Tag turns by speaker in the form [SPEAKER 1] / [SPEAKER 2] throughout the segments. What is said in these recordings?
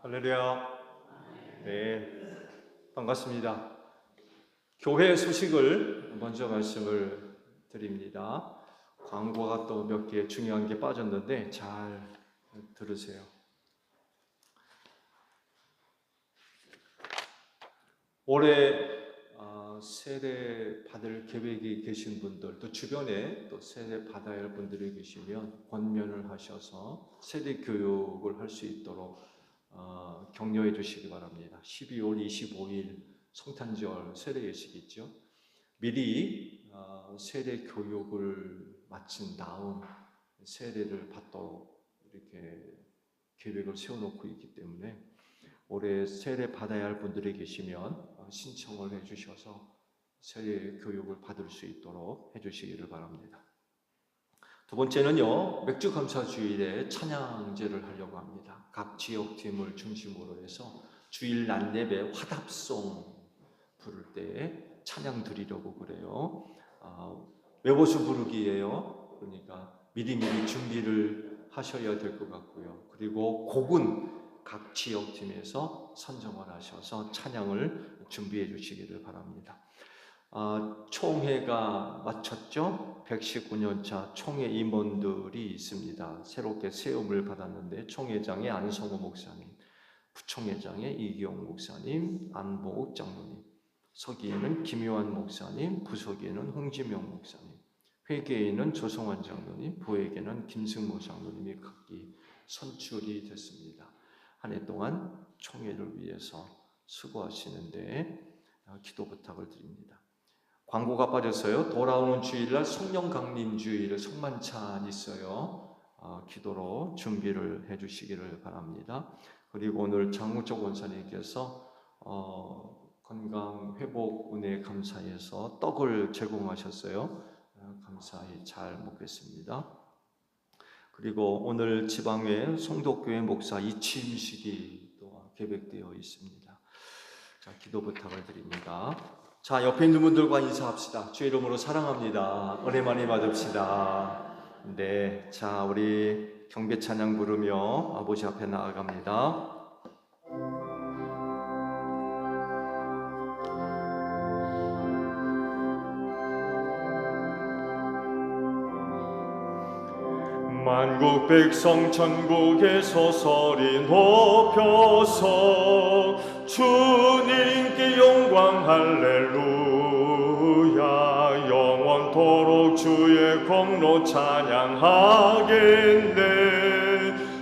[SPEAKER 1] 할렐루야. 네, 반갑습니다. 교회 소식을 먼저 말씀을 드립니다. 광고가 또 몇 개 중요한 게 빠졌는데 잘 들으세요. 올해 세례 받을 계획이 계신 분들, 또 주변에 또 세례 받아야 할 분들이 계시면 권면을 하셔서 세례 교육을 할 수 있도록 격려해 주시기 바랍니다. 12월 25일 성탄절 세례 예식이죠. 미리 세례 교육을 마친 다음 세례를 받도록 이렇게 계획을 세워놓고 있기 때문에 올해 세례 받아야 할 분들이 계시면 신청을 해주셔서 세례 교육을 받을 수 있도록 해주시기를 바랍니다. 두 번째는요, 맥주 감사 주일에 찬양제를 하려고 합니다. 각 지역팀을 중심으로 해서 주일 낮 예배 화답송 부를 때 찬양 드리려고 그래요. 외워서 부르기예요. 그러니까 미리미리 준비를 하셔야 될 것 같고요. 그리고 곡은 각 지역팀에서 선정을 하셔서 찬양을 준비해 주시기를 바랍니다. 총회가 마쳤죠. 119년차 총회 임원들이 있습니다. 새롭게 세움을 받았는데 총회장의 안성호 목사님, 부총회장의 이기용 목사님, 안봉욱 장로님, 서기에는 김요한 목사님, 부서기에는 홍지명 목사님, 회계에는 조성환 장로님, 부회계는 김승모 장로님이 각기 선출이 됐습니다. 한 해 동안 총회를 위해서 수고하시는데 기도 부탁을 드립니다. 광고가 빠졌어요. 돌아오는 주일날 성령 강림 주일 성만찬 있어요. 기도로 준비를 해주시기를 바랍니다. 그리고 오늘 장우적 원사님께서 건강 회복 은혜 감사해서 떡을 제공하셨어요. 감사히 잘 먹겠습니다. 그리고 오늘 지방에 송도교회 목사 이취임식이 또 계획되어 있습니다. 자, 기도 부탁을 드립니다. 자, 옆에 있는 분들과 인사합시다. 주의 이름으로 사랑합니다. 은혜 많이 받읍시다. 네, 자, 우리 경배 찬양 부르며 아버지 앞에 나아갑니다. 만국 백성 천국에서 소리 높여서 주님께 영광 할렐루야 영원토록 주의 공로 찬양하겠네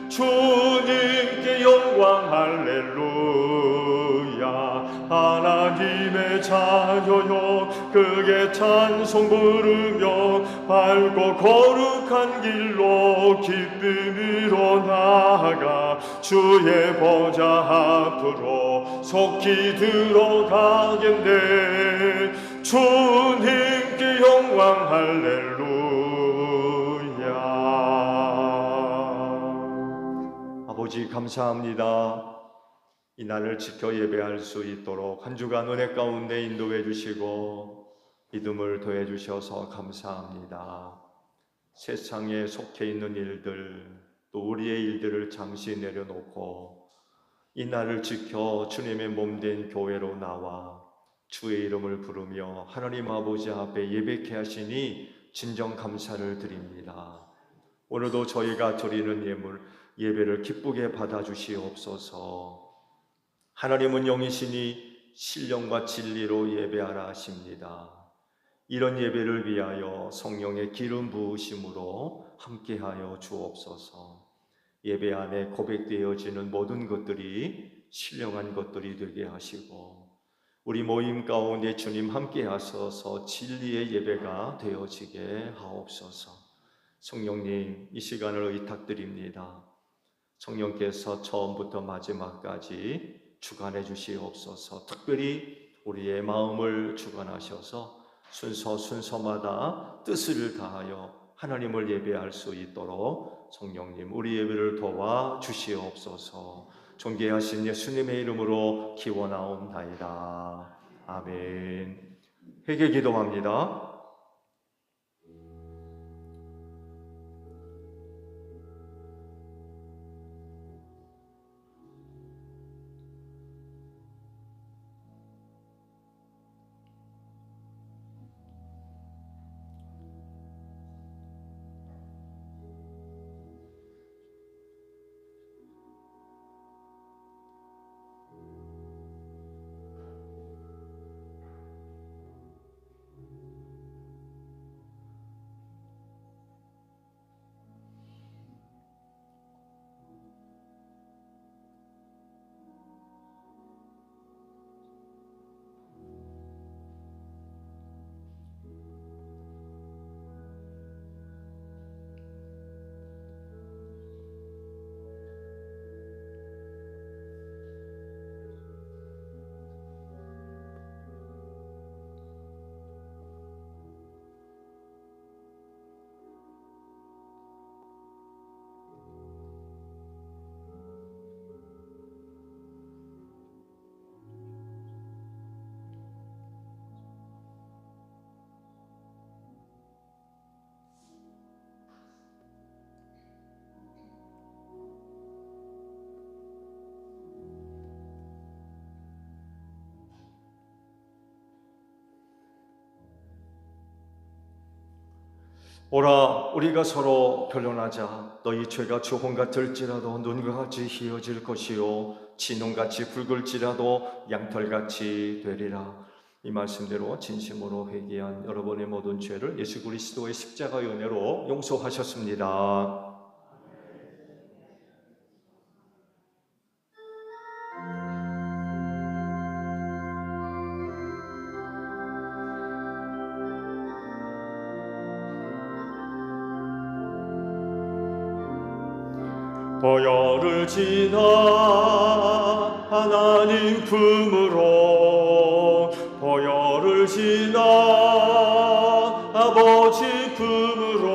[SPEAKER 1] 주님께 영광 할렐루야 하나님의 자녀여 그게 찬송 부르며 밝고 거룩한 길로 기쁨으로 나아가 주의 보좌 앞으로 속히 들어가겠네 주님께 영광 할렐루야. 아버지 감사합니다. 이 날을 지켜 예배할 수 있도록 한 주간 은혜 가운데 인도해 주시고 믿음을 더해 주셔서 감사합니다. 세상에 속해 있는 일들 또 우리의 일들을 잠시 내려놓고 이 날을 지켜 주님의 몸된 교회로 나와 주의 이름을 부르며 하나님 아버지 앞에 예배케 하시니 진정 감사를 드립니다. 오늘도 저희가 드리는 예배를 기쁘게 받아주시옵소서. 하나님은 영이시니 신령과 진리로 예배하라 하십니다. 이런 예배를 위하여 성령의 기름 부으심으로 함께하여 주옵소서. 예배 안에 고백되어지는 모든 것들이 신령한 것들이 되게 하시고 우리 모임 가운데 주님 함께하셔서 진리의 예배가 되어지게 하옵소서. 성령님 이 시간을 의탁드립니다. 성령께서 처음부터 마지막까지 주관해 주시옵소서. 특별히 우리의 마음을 주관하셔서 순서마다 뜻을 다하여 하나님을 예배할 수 있도록 성령님 우리 예배를 도와 주시옵소서. 존귀하신 예수님의 이름으로 기원하옵나이다. 아멘. 회개 기도합니다. 오라 우리가 서로 변론하자. 너희 죄가 주홍 같을지라도 눈과 같이 희어질 것이요 진홍같이 붉을지라도 양털같이 되리라. 이 말씀대로 진심으로 회개한 여러분의 모든 죄를 예수 그리스도의 십자가의 은혜로 용서하셨습니다. 보혈을 지나 하나님 품으로 보혈을 지나 아버지 품으로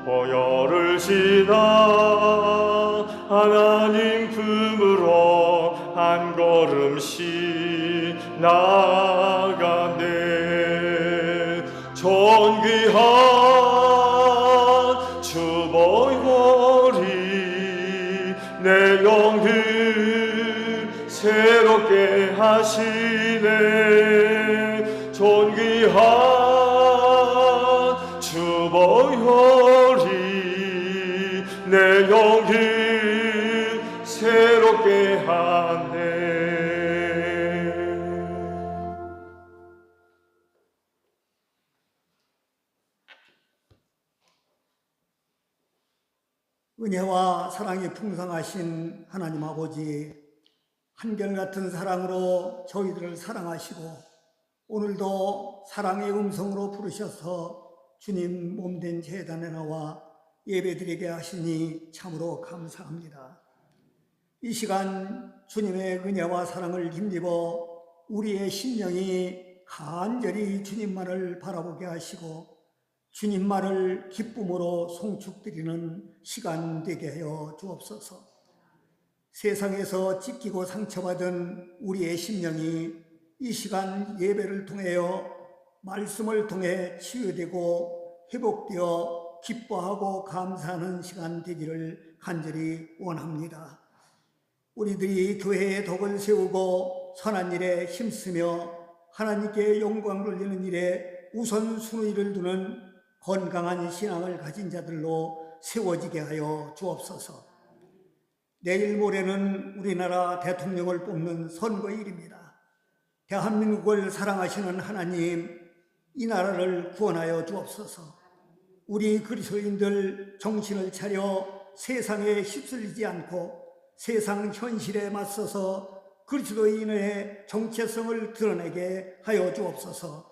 [SPEAKER 1] 보혈을 지나 하나님 품으로 한 걸음씩 나아가네. 존귀한 내 영을 새롭게 하시네. 존귀한 주 보혈이 내 영을 새롭게 하네.
[SPEAKER 2] 은혜와 사랑이 풍성하신 하나님 아버지, 한결같은 사랑으로 저희들을 사랑하시고 오늘도 사랑의 음성으로 부르셔서 주님 몸된 제단에 나와 예배드리게 하시니 참으로 감사합니다. 이 시간 주님의 은혜와 사랑을 힘입어 우리의 심령이 간절히 주님만을 바라보게 하시고 주님만을 기쁨으로 송축드리는 시간 되게 하여 주옵소서. 세상에서 찢기고 상처받은 우리의 심령이 이 시간 예배를 통하여 말씀을 통해 치유되고 회복되어 기뻐하고 감사하는 시간 되기를 간절히 원합니다. 우리들이 교회의 덕을 세우고 선한 일에 힘쓰며 하나님께 영광 돌리는 일에 우선순위를 두는 건강한 신앙을 가진 자들로 세워지게 하여 주옵소서. 내일 모레는 우리나라 대통령을 뽑는 선거일입니다. 대한민국을 사랑하시는 하나님, 이 나라를 구원하여 주옵소서. 우리 그리스도인들 정신을 차려 세상에 휩쓸리지 않고 세상 현실에 맞서서 그리스도인의 정체성을 드러내게 하여 주옵소서.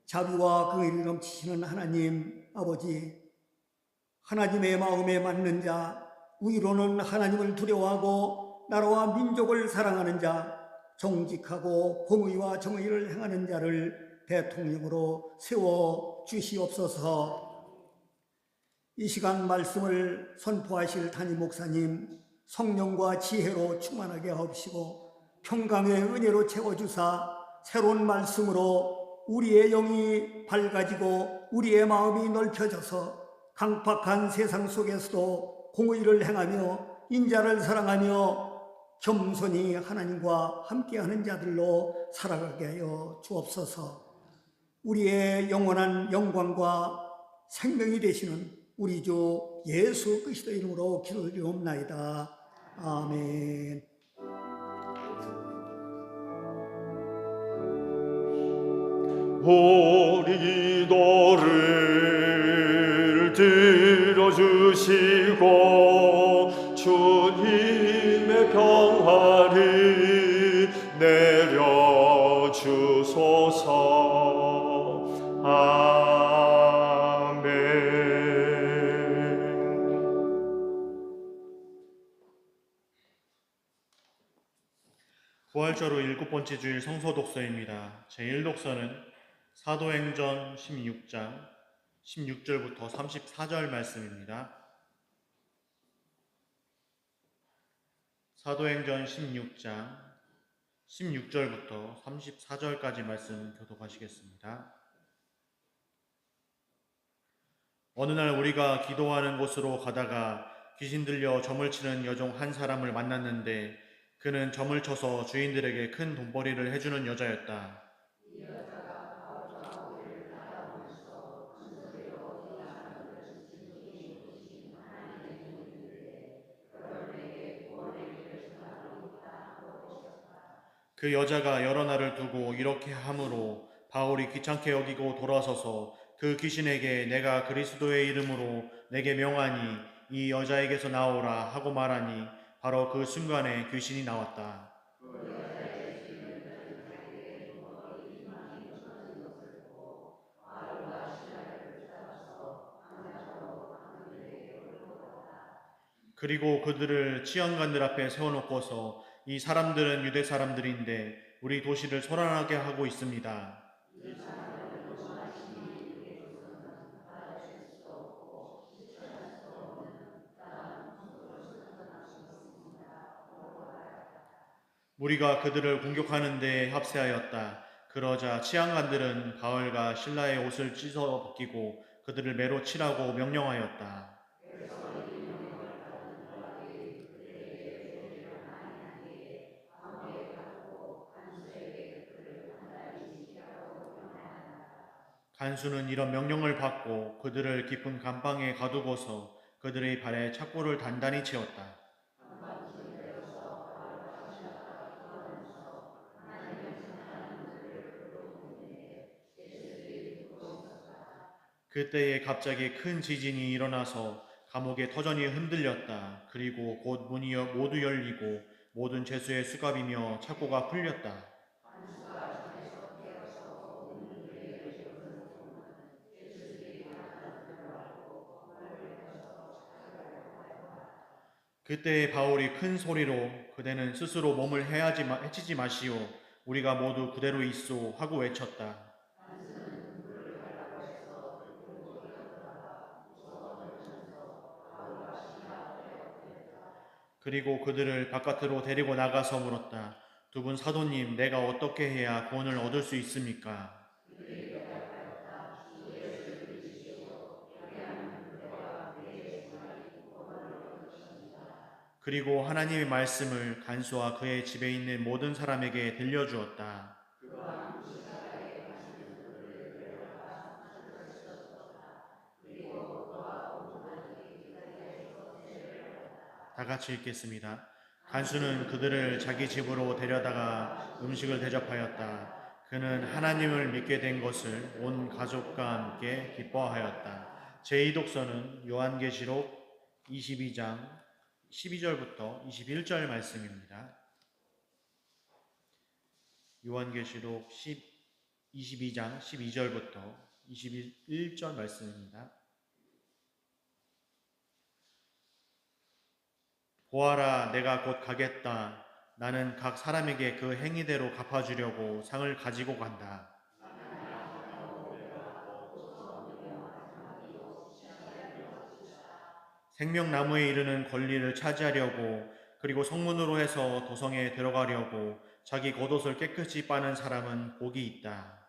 [SPEAKER 2] 자비와 긍휼이 넘치시는 하나님 아버지, 하나님의 마음에 맞는 자, 위로는 하나님을 두려워하고 나라와 민족을 사랑하는 자, 정직하고 공의와 정의를 행하는 자를 대통령으로 세워 주시옵소서. 이 시간 말씀을 선포하실 담임 목사님, 성령과 지혜로 충만하게 하옵시고 평강의 은혜로 채워주사 새로운 말씀으로 우리의 영이 밝아지고 우리의 마음이 넓혀져서 강팍한 세상 속에서도 공의를 행하며 인자를 사랑하며 겸손히 하나님과 함께하는 자들로 살아가게 하여 주옵소서. 우리의 영원한 영광과 생명이 되시는 우리 주 예수 그리스도 이름으로 기도드리옵나이다. 아멘.
[SPEAKER 1] 우리 기도를 들어주시고 주님의 평화를 내려주소서. 아멘.
[SPEAKER 3] 부활절후 7번째 주일 성서 독서입니다. 제1독서는 사도행전 16장 16절부터 34절 말씀입니다. 사도행전 16장 16절부터 34절까지 말씀 교독하시겠습니다. 어느 날 우리가 기도하는 곳으로 가다가 귀신 들려 점을 치는 여종 한 사람을 만났는데 그는 점을 쳐서 주인들에게 큰 돈벌이를 해주는 여자였다. 그 여자가 여러 날을 두고 이렇게 함으로 바울이 귀찮게 여기고 돌아서서 그 귀신에게 내가 그리스도의 이름으로 내게 명하니 이 여자에게서 나오라 하고 말하니 바로 그 순간에 귀신이 나왔다. 그리고 그들을 치안관들 앞에 세워놓고서 이 사람들은 유대 사람들인데 우리 도시를 소란하게 하고 있습니다. 우리가 그들을 공격하는 데 합세하였다. 그러자 치안관들은 바울과 신라의 옷을 찢어 벗기고 그들을 매로 치라고 명령하였다. 간수는 이런 명령을 받고 그들을 깊은 감방에 가두고서 그들의 발에 착고를 단단히 채웠다. 그때에 갑자기 큰 지진이 일어나서 감옥의 터전이 흔들렸다. 그리고 곧 문이 모두 열리고 모든 죄수의 수갑이며 착고가 풀렸다. 그때에 바울이 큰 소리로 그대는 스스로 몸을 해치지 마시오. 우리가 모두 그대로 있소 하고 외쳤다. 그리고 그들을 바깥으로 데리고 나가서 물었다. 두 분 사도님, 내가 어떻게 해야 구원을 얻을 수 있습니까? 그리고 하나님의 말씀을 간수와 그의 집에 있는 모든 사람에게 들려주었다. 다 같이 읽겠습니다. 간수는 그들을 자기 집으로 데려다가 음식을 대접하였다. 그는 하나님을 믿게 된 것을 온 가족과 함께 기뻐하였다. 제2독서는 요한계시록 22장 12절부터 21절 말씀입니다. 요한계시록 22장 12절부터 21절 말씀입니다. 보아라, 내가 곧 가겠다. 나는 각 사람에게 그 행위대로 갚아주려고 상을 가지고 간다. 생명나무에 이르는 권리를 차지하려고 그리고 성문으로 해서 도성에 들어가려고 자기 겉옷을 깨끗이 빠는 사람은 복이 있다.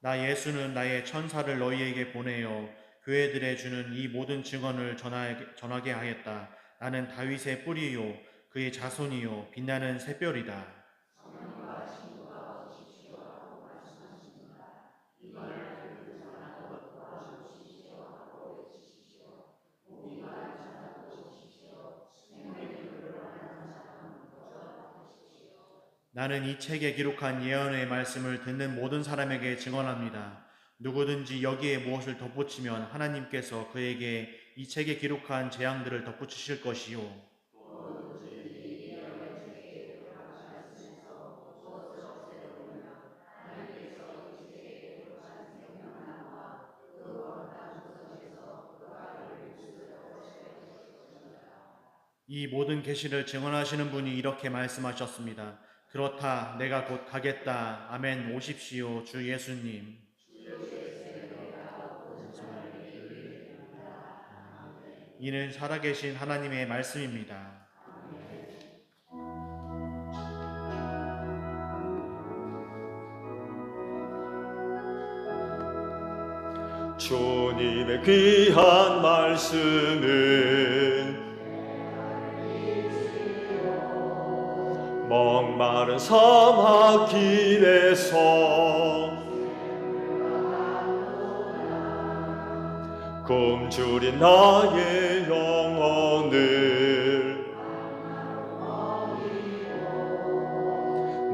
[SPEAKER 3] 나 예수는 나의 천사를 너희에게 보내어 교회들에 주는 이 모든 증언을 전하게 하였다. 나는 다윗의 뿌리요 그의 자손이요 빛나는 샛별이다. 나는 이 책에 기록한 예언의 말씀을 듣는 모든 사람에게 증언합니다. 누구든지 여기에 무엇을 덧붙이면 하나님께서 그에게 이 책에 기록한 재앙들을 덧붙이실 것이요. 이 모든 계시를 증언하시는 분이 이렇게 말씀하셨습니다. 그렇다, 내가 곧 가겠다. 아멘. 오십시오, 주 예수님. 이는 살아계신 하나님의 말씀입니다.
[SPEAKER 1] 주님의 귀한 말씀은 목마른 사막 길에서 굶주린 나의 영혼을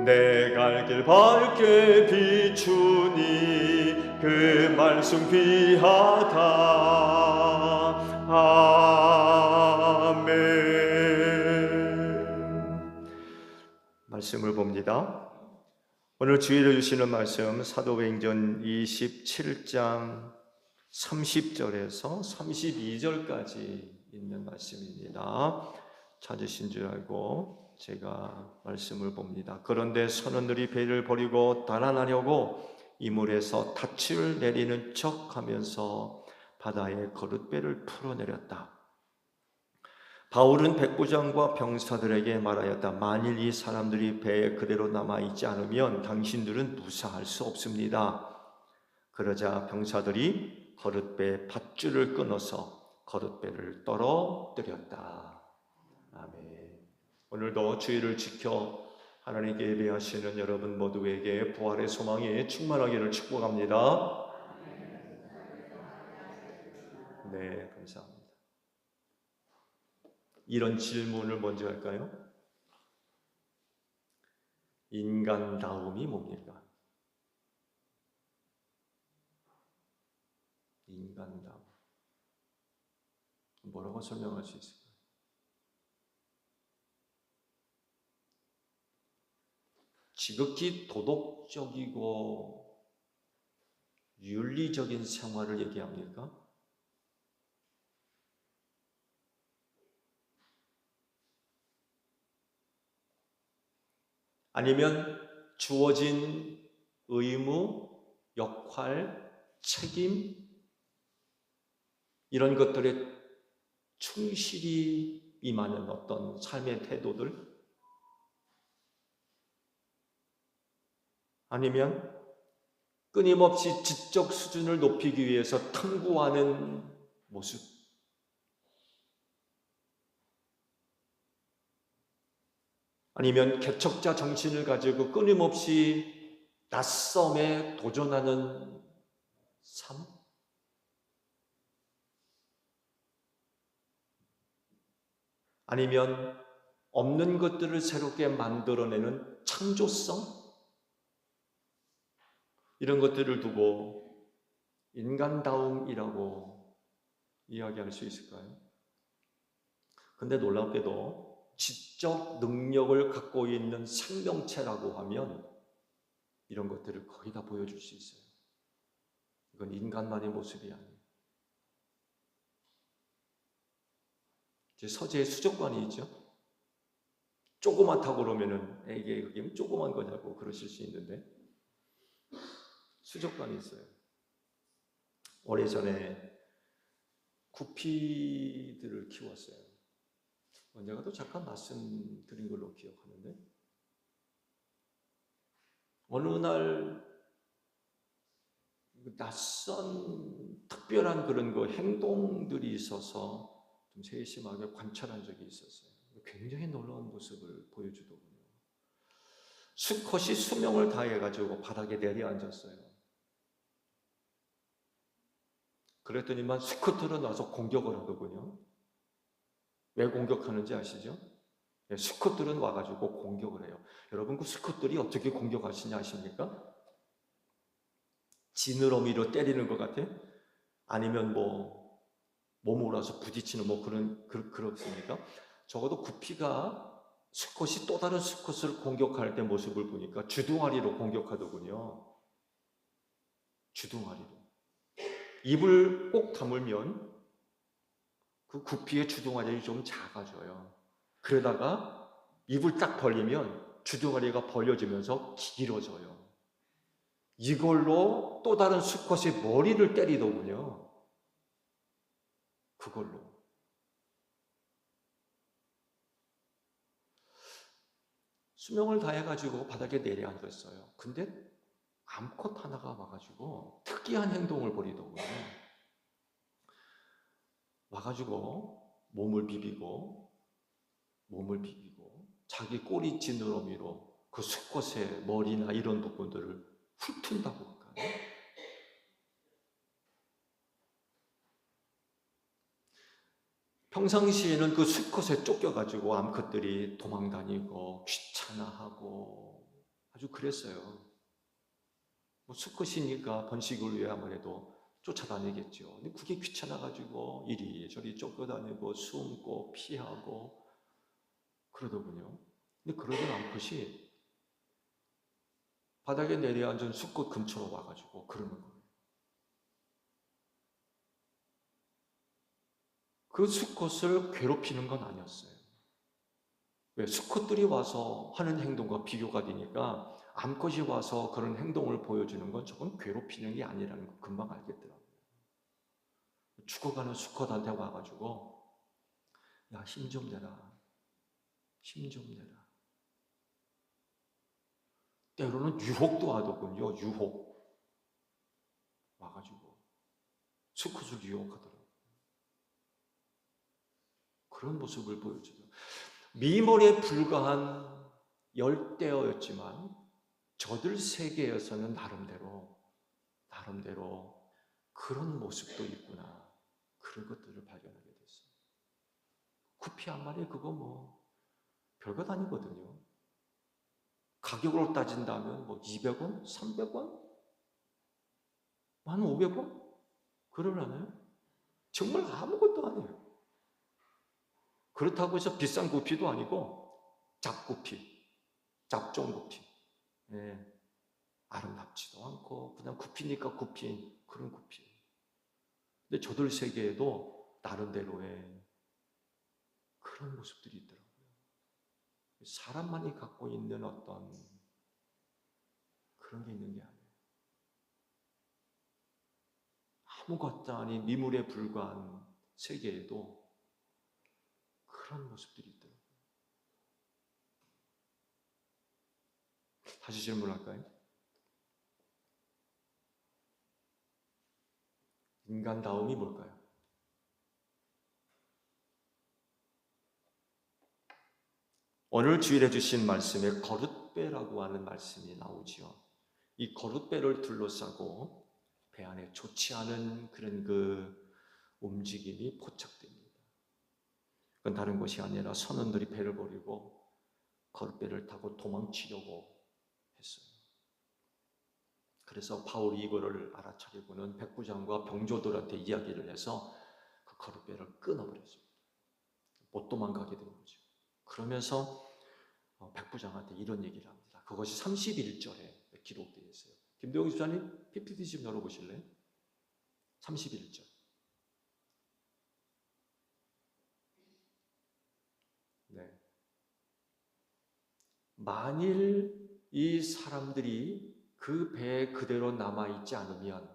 [SPEAKER 1] 내 갈 길 밝게 비추니 그 말씀 귀하다. 아멘. 말씀을 봅니다. 오늘 주일에 주시는 말씀 사도행전 27장 30절에서 32절까지 있는 말씀입니다. 찾으신 줄 알고 제가 말씀을 봅니다. 그런데 선원들이 배를 버리고 달아나려고 이물에서 닻을 내리는 척하면서 바다에 거룻배를 풀어내렸다. 바울은 백부장과 병사들에게 말하였다. 만일 이 사람들이 배에 그대로 남아있지 않으면 당신들은 무사할 수 없습니다. 그러자 병사들이 거룻배 밧줄을 끊어서 거룻배를 떨어뜨렸다. 아멘. 오늘도 주의를 지켜 하나님께 예배하시는 여러분 모두에게 부활의 소망이 충만하기를 축복합니다. 네, 감사합니다. 이런 질문을 먼저 할까요? 인간다움이 뭡니까? 인간다움. 뭐라고 설명할 수 있을까요? 지극히 도덕적이고 윤리적인 생활을 얘기합니까? 아니면 주어진 의무, 역할, 책임 이런 것들에 충실히 임하는 어떤 삶의 태도들, 아니면 끊임없이 지적 수준을 높이기 위해서 탐구하는 모습, 아니면 개척자 정신을 가지고 끊임없이 낯섦에 도전하는 삶, 아니면 없는 것들을 새롭게 만들어내는 창조성, 이런 것들을 두고 인간다움이라고 이야기할 수 있을까요? 근데 놀랍게도 지적 능력을 갖고 있는 생명체라고 하면 이런 것들을 거의 다 보여줄 수 있어요. 이건 인간만의 모습이 아니에요. 제 서재에 수족관이 있죠. 조그맣다고 그러면은 이게 그게 조그만 거냐고 그러실 수 있는데 수족관이 있어요. 오래전에 구피들을 키웠어요. 언젠가도 잠깐 말씀드린 걸로 기억하는데 어느 날 낯선 특별한 그런 행동들이 있어서 좀 세심하게 관찰한 적이 있었어요. 굉장히 놀라운 모습을 보여주더군요. 수컷이 수명을 다해가지고 바닥에 내려앉았어요. 그랬더니만 수컷들은 와서 공격을 하더군요. 왜 공격하는지 아시죠? 네, 수컷들은 와가지고 공격을 해요. 여러분 그 수컷들이 어떻게 공격하시냐 아십니까? 지느러미로 때리는 것 같아? 아니면 몸으로 와서 부딪히는 그렇습니까? 적어도 구피가 수컷이 또 다른 수컷을 공격할 때 모습을 보니까 주둥아리로 공격하더군요. 주둥아리로. 입을 꼭 다물면 그 구피의 주둥아리가 좀 작아져요. 그러다가 입을 딱 벌리면 주둥아리가 벌려지면서 길어져요. 이걸로 또 다른 수컷의 머리를 때리더군요. 그걸로. 수명을 다해가지고 바닥에 내려앉았어요. 근데 암컷 하나가 와가지고 특이한 행동을 벌이더군요. 와가지고 몸을 비비고 자기 꼬리 지느러미로 그 수컷의 머리나 이런 부분들을 훑은다고 할까요? 평상시에는 그 수컷에 쫓겨가지고 암컷들이 도망다니고 귀찮아하고 아주 그랬어요. 뭐 수컷이니까 번식을 위해 아무래도 쫓아다니겠죠. 근데 그게 귀찮아가지고 이리저리 쫓겨다니고 숨고 피하고 그러더군요. 근데 그러던 암컷이 바닥에 내려앉은 수컷 근처로 와가지고 그러는 거예요. 그 수컷을 괴롭히는 건 아니었어요. 왜? 수컷들이 와서 하는 행동과 비교가 되니까 암컷이 와서 그런 행동을 보여주는 건 저건 괴롭히는 게 아니라는 거 금방 알겠더라고요. 죽어가는 수컷한테 와가지고 야, 힘 좀 내라. 힘 좀 내라. 때로는 유혹도 하더군요. 유혹. 와가지고 수컷을 유혹하더라고요. 그런 모습을 보여주죠. 미몰에 불과한 열대어였지만 저들 세계에서는 나름대로 그런 모습도 있구나. 그런 것들을 발견하게 됐어요. 구피 한 마리 그거 뭐 별것 아니거든요. 가격으로 따진다면 뭐 200원? 300원? 한 500원? 그러려나요? 정말 아무것도 아니에요. 그렇다고 해서 비싼 구피도 아니고 잡구피, 잡종구피. 예, 아름답지도 않고 그냥 구피니까 구피인 그런 구피. 근데 저들 세계에도 나름대로의 그런 모습들이 있더라고요. 사람만이 갖고 있는 어떤 그런 게 있는 게 아니에요. 아무것도 아닌 미물에 불과한 세계에도 그런 모습들이 있더라고요. 다시 질문할까요? 인간다움이 뭘까요? 오늘 주일에 주신 말씀에 거룻배라고 하는 말씀이 나오지요. 이 거룻배를 둘러싸고 배 안에 좋지 않은 그런 그 움직임이 포착됩니다. 그건 다른 것이 아니라 선원들이 배를 버리고 거룻배를 타고 도망치려고 했어요. 그래서 바울이 이거를 알아차리고는 백부장과 병조들한테 이야기를 해서 그 거룻배를 끊어버렸습니다. 못 도망가게 된 거죠. 그러면서 백부장한테 이런 얘기를 합니다. 그것이 31절에 기록되어 있어요. 김대웅 집사님 PPT 좀 열어보실래요? 31절. 네. 만일 이 사람들이 그 배에 그대로 남아있지 않으면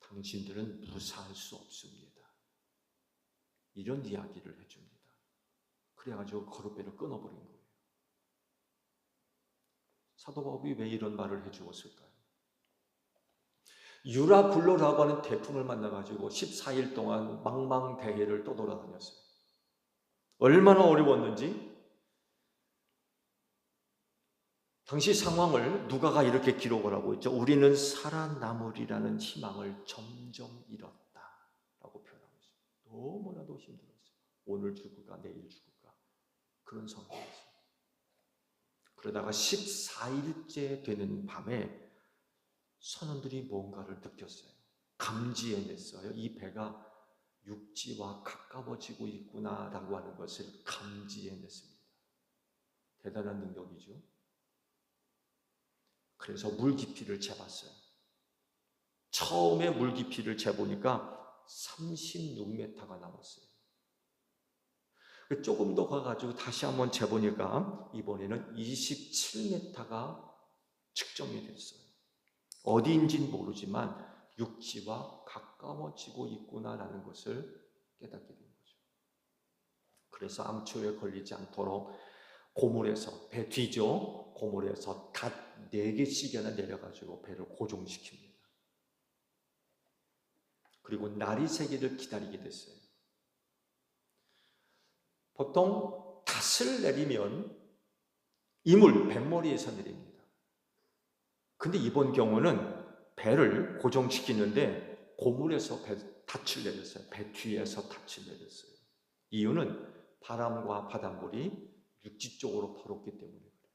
[SPEAKER 1] 당신들은 무사할 수 없습니다. 이런 이야기를 해줍니다. 그래가지고 거룻배를 끊어버린 거예요. 사도 바울이 왜 이런 말을 해주었을까요? 유라굴로라고 하는 태풍을 만나가지고 14일 동안 망망대해를 떠돌아다녔어요. 얼마나 어려웠는지 당시 상황을 누가가 이렇게 기록을 하고 있죠. 우리는 살아남으리라는 희망을 점점 잃었다라고 표현하고 있어요. 너무나도 힘들었어요. 오늘 죽을까 내일 죽을까 그런 상황이었어요. 그러다가 14일째 되는 밤에 선원들이 뭔가를 느꼈어요. 감지해냈어요. 이 배가 육지와 가까워지고 있구나라고 하는 것을 감지해냈습니다. 대단한 능력이죠. 그래서 물 깊이를 재봤어요. 처음에 물 깊이를 재보니까 36m가 나왔어요. 조금 더 가가지고 다시 한번 재보니까 이번에는 27m가 측정이 됐어요. 어디인지는 모르지만 육지와 가까워지고 있구나라는 것을 깨닫게 된 거죠. 그래서 암초에 걸리지 않도록 고물에서, 배 뒤죠, 고물에서 닷 4개씩이나 내려가지고 배를 고정시킵니다. 그리고 날이 새기를 기다리게 됐어요. 보통 닷을 내리면 이물, 뱃머리에서 내립니다. 근데 이번 경우는 배를 고정시키는데 고물에서 닷을 내렸어요. 배 뒤에서 닷을 내렸어요. 이유는 바람과 바닷물이 육지 쪽으로 퍼졌기 때문에 그래요.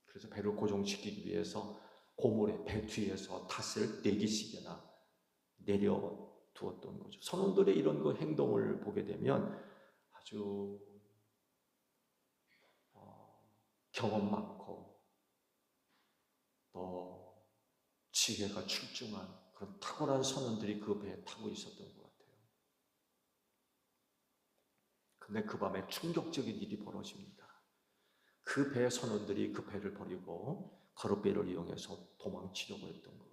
[SPEAKER 1] 그래서 배를 고정시키기 위해서 고물에 배 뒤에서 탓을 4개씩이나 내려두었던 거죠. 선원들의 이런 그 행동을 보게 되면 아주 경험 많고 또 지혜가 출중한 그런 탁월한 선원들이 그 배에 타고 있었던 것 같아요. 근데 그 밤에 충격적인 일이 벌어집니다. 그 배 선원들이 그 배를 버리고 거룻배를 이용해서 도망치려고 했던 거예요.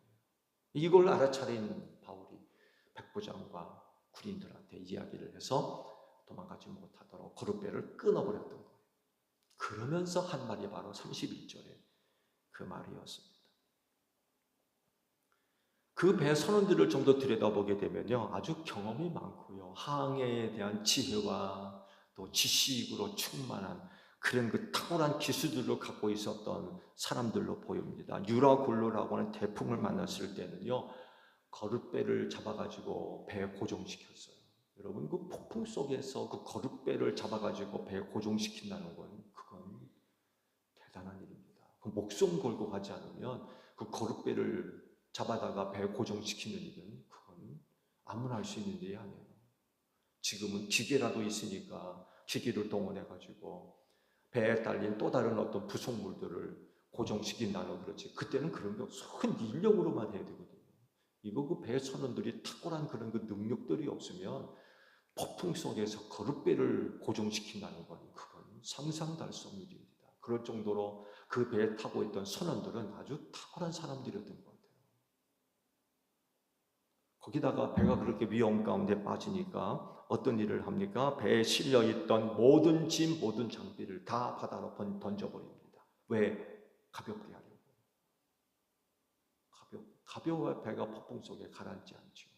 [SPEAKER 1] 이걸 알아차린 바울이 백부장과 군인들한테 이야기를 해서 도망가지 못하도록 거룻배를 끊어버렸던 거예요. 그러면서 한 말이 바로 31절에 그 말이었습니다. 그 배 선원들을 좀 더 들여다보게 되면요, 아주 경험이 많고요, 항해에 대한 지혜와 또 지식으로 충만한 그런 그 탁월한 기술들을 갖고 있었던 사람들로 보입니다. 유라굴로라고 하는 태풍을 만났을 때는요, 거룻배를 잡아가지고 배에 고정시켰어요. 여러분, 그 폭풍 속에서 그 거룻배를 잡아가지고 배에 고정시킨다는 건 그건 대단한 일입니다. 그 목숨 걸고 하지 않으면 그 거룻배를 잡아다가 배에 고정시키는 일은 그건 아무나 할 수 있는 일이 아니에요. 지금은 기계라도 있으니까 기계를 동원해가지고 배에 딸린 또 다른 어떤 부속물들을 고정시킨다는 그렇지. 그때는 그런 거 손 인력으로만 해야 되거든요. 이거 그 배 선원들이 탁월한 그런 그 능력들이 없으면 폭풍 속에서 거룻배를 고정시킨다는 건 그건 상상달성 일입니다. 그럴 정도로 그 배에 타고 있던 선원들은 아주 탁월한 사람들이었던 것 같아요. 거기다가 배가 그렇게 위험 가운데 빠지니까 어떤 일을 합니까? 배에 실려있던 모든 짐, 모든 장비를 다 바다로 던져버립니다. 왜? 가볍게 하려고. 가벼워야 배가 폭풍 속에 가라앉지 않죠.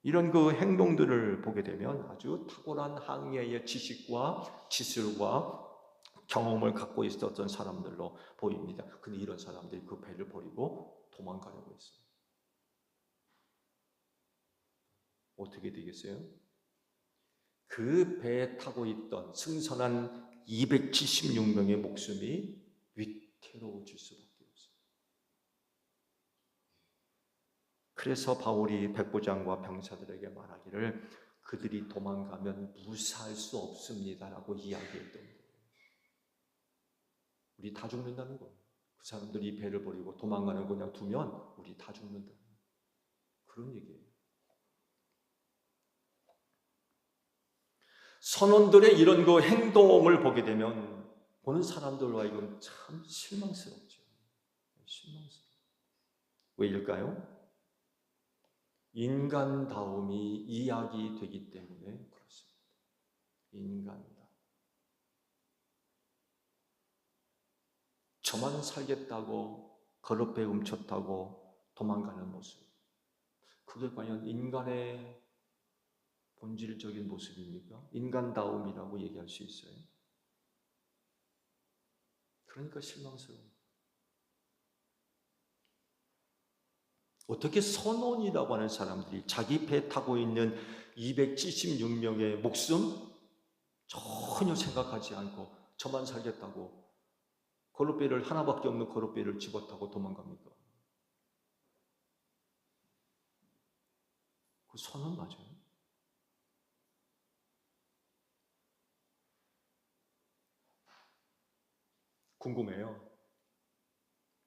[SPEAKER 1] 이런 그 행동들을 보게 되면 아주 탁월한 항해의 지식과 기술과 경험을 갖고 있었던 사람들로 보입니다. 근데 이런 사람들이 그 배를 버리고 도망가려고 했어요. 어떻게 되겠어요? 그 배에 타고 있던 승선한 276명의 목숨이 위태로워질 수밖에 없어요. 그래서 바울이 백부장과 병사들에게 말하기를 그들이 도망가면 무사할 수 없습니다라고 이야기했던 거예요. 우리 다 죽는다는 거예요. 그 사람들이 배를 버리고 도망가는 거 그냥 두면 우리 다 죽는다. 그런 얘기예요. 선원들의 이런 그 행동을 보게 되면 보는 사람들과 이건 참 실망스럽죠. 실망스러워요. 왜일까요? 인간다움이 이야기되기 때문에 그렇습니다. 인간다움. 저만 살겠다고 거룻배 훔쳤다고 도망가는 모습. 그게 과연 인간의 본질적인 모습입니까? 인간다움이라고 얘기할 수 있어요. 그러니까 실망스러워요. 어떻게 선원이라고 하는 사람들이 자기 배 타고 있는 276명의 목숨 전혀 생각하지 않고 저만 살겠다고 거룻배를 하나밖에 없는 거룻배를 집어타고 도망갑니까? 그 선원 맞아요? 궁금해요.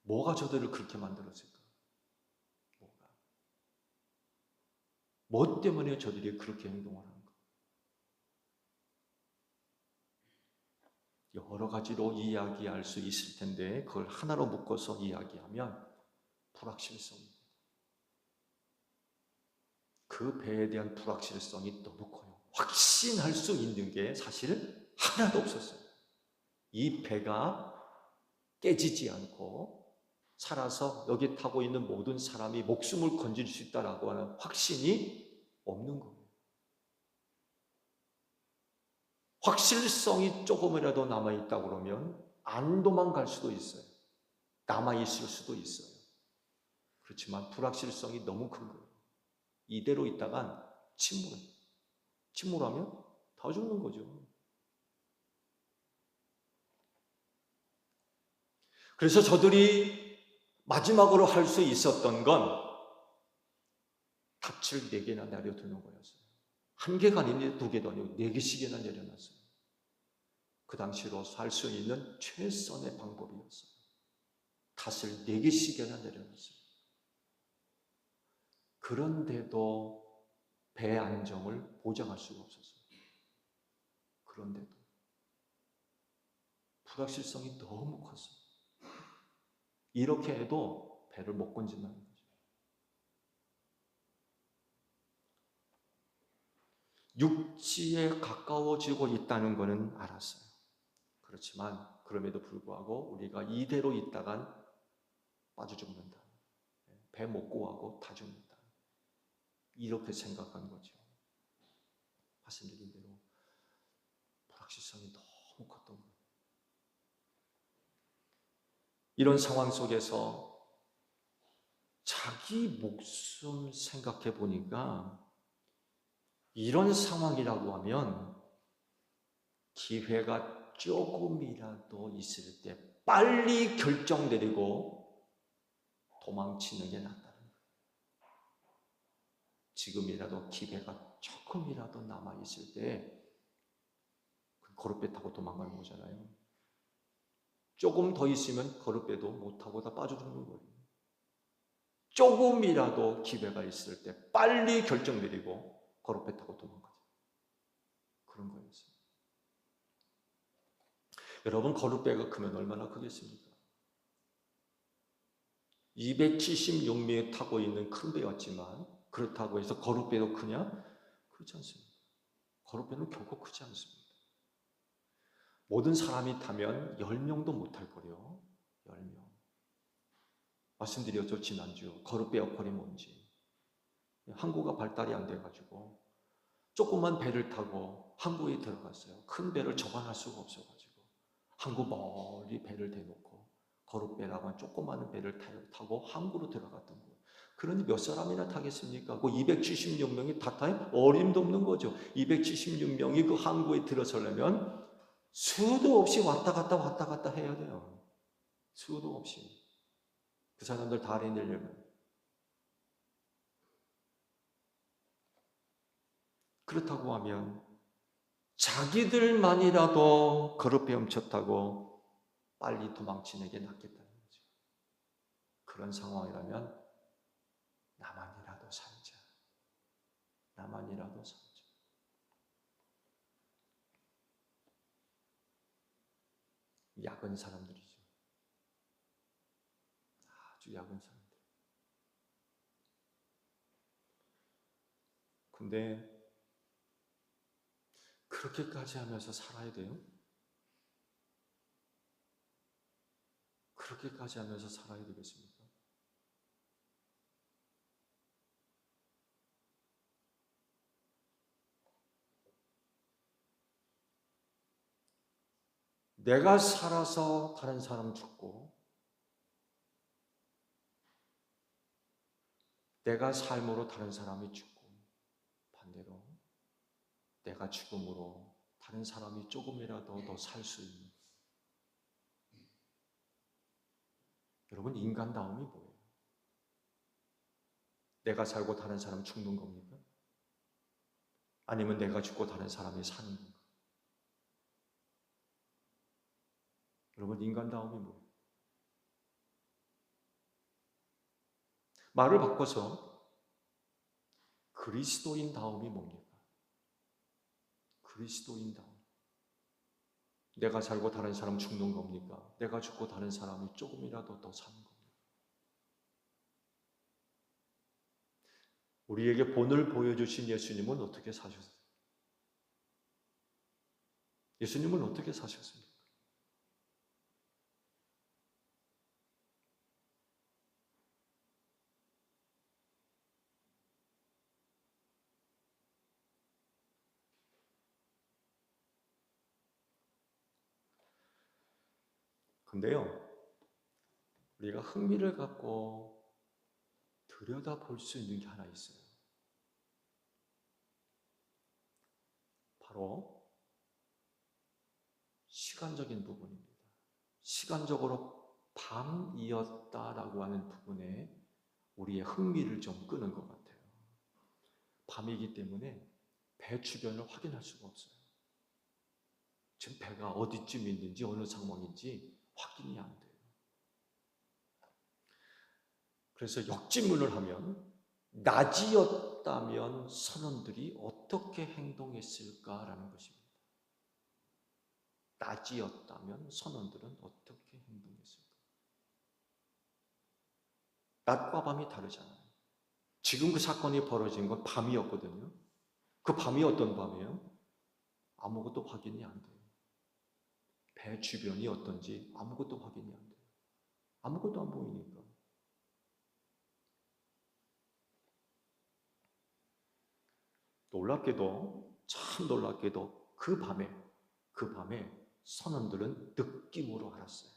[SPEAKER 1] 뭐가 저들을 그렇게 만들었을까? 뭐가? 뭐 때문에 저들이 그렇게 행동을 하는가? 여러 가지로 이야기할 수 있을 텐데 그걸 하나로 묶어서 이야기하면 불확실성입니다. 그 배에 대한 불확실성이 너무 커요. 확신할 수 있는 게 사실 하나도 없었어요. 이 배가 깨지지 않고 살아서 여기 타고 있는 모든 사람이 목숨을 건질 수 있다라고 하는 확신이 없는 거예요. 확실성이 조금이라도 남아있다 그러면 안 도망갈 수도 있어요. 남아있을 수도 있어요. 그렇지만 불확실성이 너무 큰 거예요. 이대로 있다간 침몰해요. 침몰하면 다 죽는 거죠. 그래서 저들이 마지막으로 할 수 있었던 건 닻을 4개나 내려두는 거였어요. 1개가 아니면 2개도 아니고 4개씩이나 내려놨어요. 그 당시로 살 수 있는 최선의 방법이었어요. 닷을 4개씩이나 내려놨어요. 그런데도 배 안정을 보장할 수가 없었어요. 그런데도 불확실성이 너무 컸어요. 이렇게 해도 배를 못 건진다는 거죠. 육지에 가까워지고 있다는 것은 알았어요. 그렇지만 그럼에도 불구하고 우리가 이대로 있다간 빠져 죽는다. 배 못 구하고 다 죽는다. 이렇게 생각한 거죠. 말씀드린 대로 불확실성이 너무 컸던 거예요. 이런 상황 속에서 자기 목숨 생각해 보니까 이런 상황이라고 하면 기회가 조금이라도 있을 때 빨리 결정 내리고 도망치는 게 낫다는 거예요. 지금이라도 기회가 조금이라도 남아있을 때 거룻배 타고 도망가는 거잖아요. 조금 더 있으면 거룻배도 못 타고 다 빠져 죽는 거예요. 조금이라도 기회가 있을 때 빨리 결정 내리고 거룻배 타고 도망가죠. 그런 거였어요. 여러분, 거룻배가 크면 얼마나 크겠습니까? 276명이 타고 있는 큰 배였지만 그렇다고 해서 거룻배도 크냐? 그렇지 않습니다. 거룻배는 결코 크지 않습니다. 모든 사람이 타면 10명도 못 탈 거래요. 10명. 말씀드렸죠, 지난주. 거룻배 역할이 뭔지. 항구가 발달이 안 돼가지고 조그만 배를 타고 항구에 들어갔어요. 큰 배를 접안할 수가 없어가지고 항구 멀리 배를 대놓고 거룻배라고 한 조그마한 배를 타고 항구로 들어갔던 거예요. 그러니 몇 사람이나 타겠습니까? 그 276명이 다 타요? 어림도 없는 거죠. 276명이 그 항구에 들어서려면 수도 없이 왔다 갔다 해야 돼요. 수도 없이. 그 사람들 다 알아내려면. 그렇다고 하면 자기들만이라도 거룻배 훔쳤다고 빨리 도망치는 게 낫겠다는 거죠. 그런 상황이라면 나만이라도 살자. 나만이라도 살자. 약은 사람들이죠. 아주 약은 사람들. 근데 그렇게까지 하면서 살아야 돼요? 그렇게까지 하면서 살아야 되겠습니까? 내가 살아서 다른 사람 죽고 내가 삶으로 다른 사람이 죽고 반대로 내가 죽음으로 다른 사람이 조금이라도 더 살 수 있는. 여러분, 인간다움이 뭐예요? 내가 살고 다른 사람 죽는 겁니까? 아니면 내가 죽고 다른 사람이 사는 건가? 여러분, 인간다움이 뭐예요? 말을 바꿔서 그리스도인다움이 뭡니까? 그리스도인다움. 내가 살고 다른 사람 죽는 겁니까? 내가 죽고 다른 사람이 조금이라도 더 사는 겁니까? 우리에게 본을 보여주신 예수님은 어떻게 사셨어요? 예수님은 어떻게 사셨습니까? 근데요, 우리가 흥미를 갖고 들여다볼 수 있는 게 하나 있어요. 바로 시간적인 부분입니다. 시간적으로 밤이었다라고 하는 부분에 우리의 흥미를 좀 끄는 것 같아요. 밤이기 때문에 배 주변을 확인할 수가 없어요. 지금 배가 어디쯤 있는지 어느 상황인지 확인이 안 돼요. 그래서 역질문을 하면 낮이었다면 선원들이 어떻게 행동했을까라는 것입니다. 낮이었다면 선원들은 어떻게 행동했을까? 낮과 밤이 다르잖아요. 지금 그 사건이 벌어진 건 밤이었거든요. 그 밤이 어떤 밤이에요? 아무것도 확인이 안 돼요. 배 주변이 어떤지 아무것도 확인이 안 돼요. 아무것도 안 보이니까. 놀랍게도, 참 놀랍게도 그 밤에 선원들은 느낌으로 알았어요.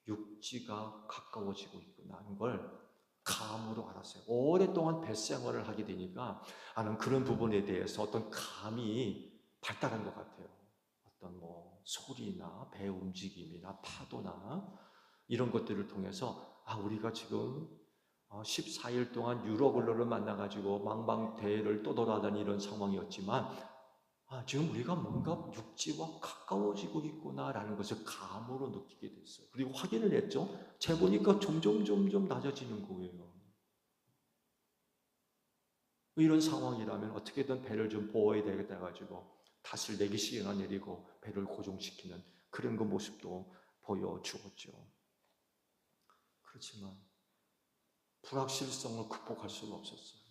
[SPEAKER 1] 육지가 가까워지고 있구나 하는 걸 감으로 알았어요. 오랫동안 뱃생활을 하게 되니까 나는 그런 부분에 대해서 어떤 감이 발달한 것 같아요. 어떤 소리나 배 움직임이나 파도나 이런 것들을 통해서 우리가 지금 14일 동안 유럽을로를 만나가지고 망망대해를 떠돌아다니는 이런 상황이었지만 지금 우리가 뭔가 육지와 가까워지고 있구나라는 것을 감으로 느끼게 됐어요. 그리고 확인을 했죠. 재보니까 점점 낮아지는 거예요. 이런 상황이라면 어떻게든 배를 좀 보호해야 되겠다 해가지고 닷을 4개씩이나 내리고 배를 고정시키는 그런 그 모습도 보여주었죠. 그렇지만 불확실성을 극복할 수가 없었어요.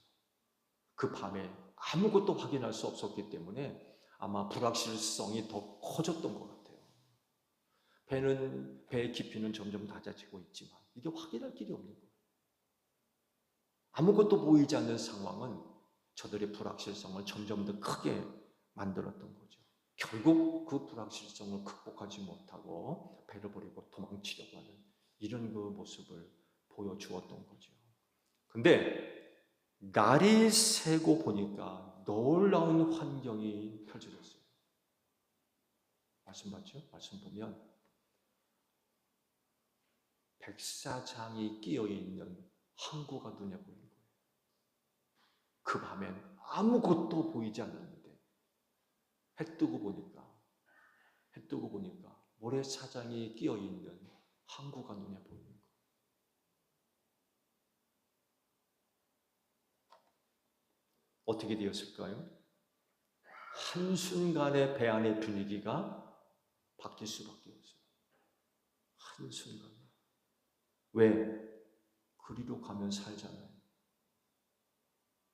[SPEAKER 1] 그 밤에 아무것도 확인할 수 없었기 때문에 아마 불확실성이 더 커졌던 것 같아요. 배의 깊이는 점점 낮아지고 있지만 이게 확인할 길이 없는 거예요. 아무것도 보이지 않는 상황은 저들의 불확실성을 점점 더 크게 만들었던 거죠. 결국 그 불확실성을 극복하지 못하고 배를 버리고 도망치려고 하는 이런 그 모습을 보여주었던 거죠. 근데 날이 새고 보니까 놀라운 환경이 펼쳐졌어요. 말씀 봤죠? 말씀 보면 백사장이 끼어있는 항구가 눈에 보이는 거예요. 그 밤엔 아무것도 보이지 않았는데 해 뜨고 보니까 모래사장이 끼어있는 항구가 눈에 보이는 거예요. 어떻게 되었을까요? 한순간에 배 안의 분위기가 바뀔 수밖에 없어요. 한순간에. 왜? 그리로 가면 살잖아요.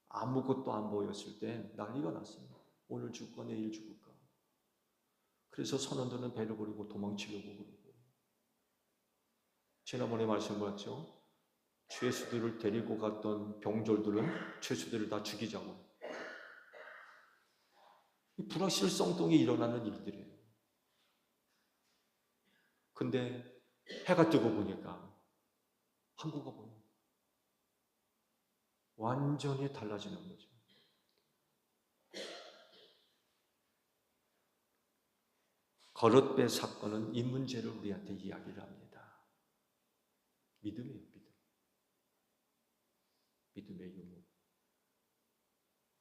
[SPEAKER 1] 아무것도 안 보였을 때 난리가 났어요. 오늘 죽을까 내일 죽을까. 그래서 선원들은 배를 버리고 도망치려고 그러고. 지난번에 말씀드렸죠. 죄수들을 데리고 갔던 병졸들은 죄수들을 다 죽이자고. 이 불확실성동이 일어나는 일들이에요. 근데 해가 뜨고 보니까 항구가 보여요. 완전히 달라지는 거죠. 거룻배 사건은 이 문제를 우리한테 이야기를 합니다. 믿음이에요, 믿음. 믿음의 유무.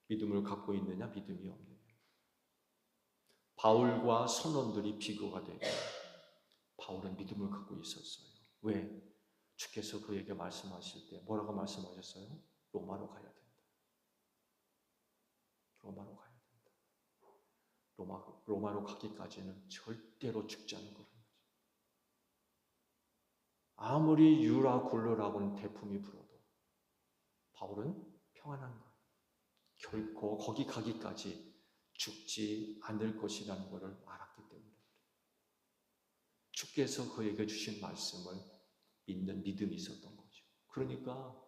[SPEAKER 1] 믿음을 갖고 있느냐, 믿음이 없느냐. 바울과 선원들이 비교가 되고 바울은 믿음을 갖고 있었어요. 왜? 주께서 그에게 말씀하실 때 뭐라고 말씀하셨어요? 로마로 가야 된다. 로마로 가야 된다. 로마로 가기까지는 절대로 죽지 않을 거라는 거죠. 아무리 유라굴로라고는 태풍이 불어도 바울은 평안한 거예요. 결코 거기 가기까지 죽지 않을 것이라는 것을 알았기 때문에 주께서 그에게 주신 말씀을 믿는 믿음이 있었던 거죠. 그러니까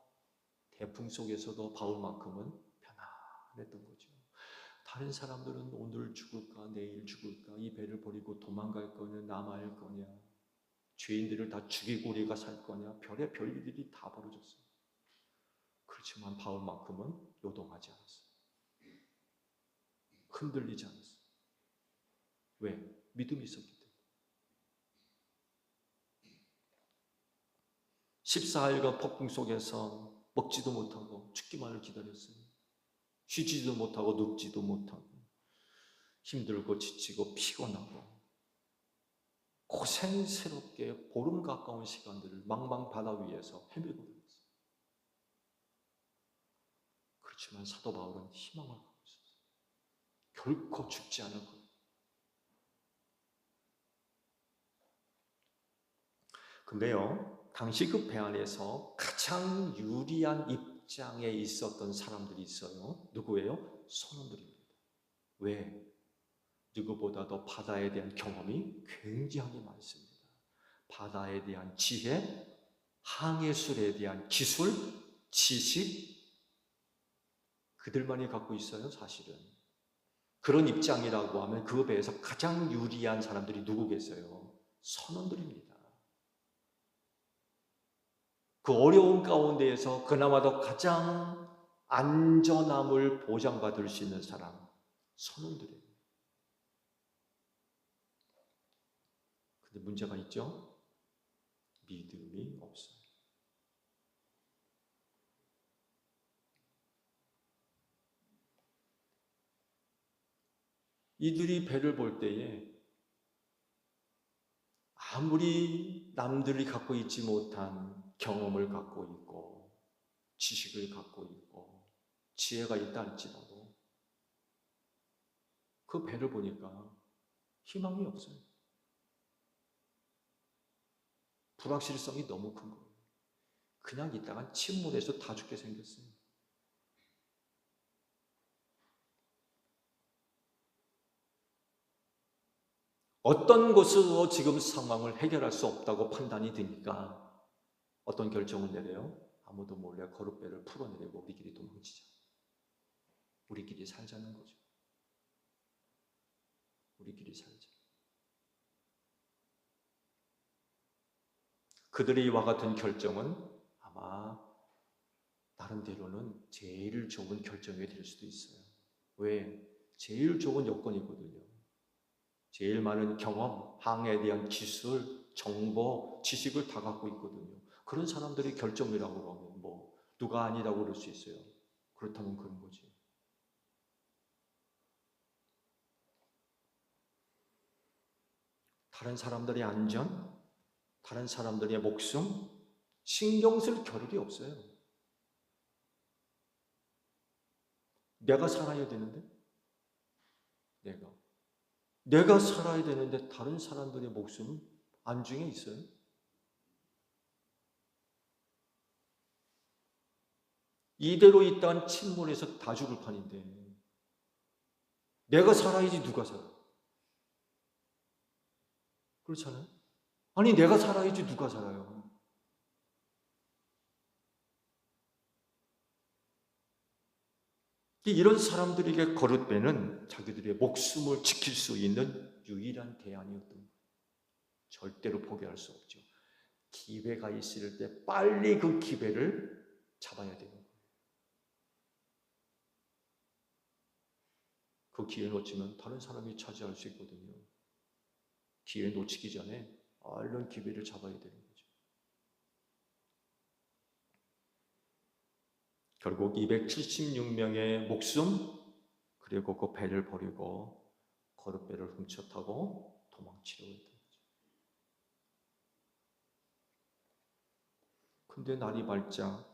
[SPEAKER 1] 태풍 속에서도 바울만큼은 편안했던 거죠. 다른 사람들은 오늘 죽을까 내일 죽을까 이 배를 버리고 도망갈 거냐 남아할 거냐 죄인들을 다 죽이고 우리가 살 거냐 별의 별일들이 다 벌어졌어요. 그렇지만 바울만큼은 요동하지 않았어요. 흔들리지 않았어요. 믿음이 있었기 때문에. 14일간 폭풍 속에서 먹지도 못하고 죽기만을 기다렸어요. 쉬지도 못하고 눕지도 못하고 힘들고 지치고 피곤하고 고생스럽게 보름 가까운 시간들을 망망 바다 위에서 헤매고 있었어요. 그렇지만 사도 바울은 희망을 갖고 있었어요. 결코 죽지 않을 거예요. 근데요, 당시 그 배 안에서 가장 유리한 입장에 있었던 사람들이 있어요. 누구예요? 선원들입니다. 왜? 누구보다도 바다에 대한 경험이 굉장히 많습니다. 바다에 대한 지혜, 항해술에 대한 기술, 지식, 그들만이 갖고 있어요, 사실은. 그런 입장이라고 하면 그 배에서 가장 유리한 사람들이 누구겠어요? 선원들입니다. 그 어려운 가운데에서 그나마도 가장 안전함을 보장받을 수 있는 사람, 선원들이에요. 근데 문제가 있죠? 믿음이 없어요. 이들이 배를 볼 때에 아무리 남들이 갖고 있지 못한 경험을 갖고 있고 지식을 갖고 있고 지혜가 있다 할지라도 그 배를 보니까 희망이 없어요. 불확실성이 너무 큰 거예요. 그냥 있다가 침몰해서 다 죽게 생겼어요. 어떤 것으로 지금 상황을 해결할 수 없다고 판단이 되니까 어떤 결정을 내려요? 아무도 몰래 거룻배를 풀어내리고 우리끼리 도망치자. 우리끼리 살자는 거죠. 우리끼리 살자. 그들의 이와 같은 결정은 아마 나름대로는 제일 좋은 결정이 될 수도 있어요. 왜? 제일 좋은 여건이거든요. 제일 많은 경험, 항해에 대한 기술, 정보, 지식을 다 갖고 있거든요. 그런 사람들의 결정이라고 그러면 누가 아니라고 그럴 수 있어요. 그렇다면 그런 거지. 다른 사람들의 안전, 다른 사람들의 목숨, 신경 쓸 겨를이 없어요. 내가 살아야 되는데? 내가 살아야 되는데 다른 사람들의 목숨 안중에 있어요? 이대로 있다간 침몰해서 다 죽을 판인데 내가 살아야지 누가 살아? 그렇잖아요? 아니 내가 살아야지 누가 살아요? 이런 사람들에게 거룻배는 자기들의 목숨을 지킬 수 있는 유일한 대안이었던 거예요. 절대로 포기할 수 없죠. 기회가 있을 때 빨리 그 기회를 잡아야 되는 거예요. 그 기회 놓치면 다른 사람이 차지할 수 있거든요. 기회 놓치기 전에 얼른 기회를 잡아야 되는 거죠. 결국 276명의 목숨 그리고 그 배를 버리고 거룻배를 훔쳐타고 도망치려고 했던 거죠. 근데 날이 밝자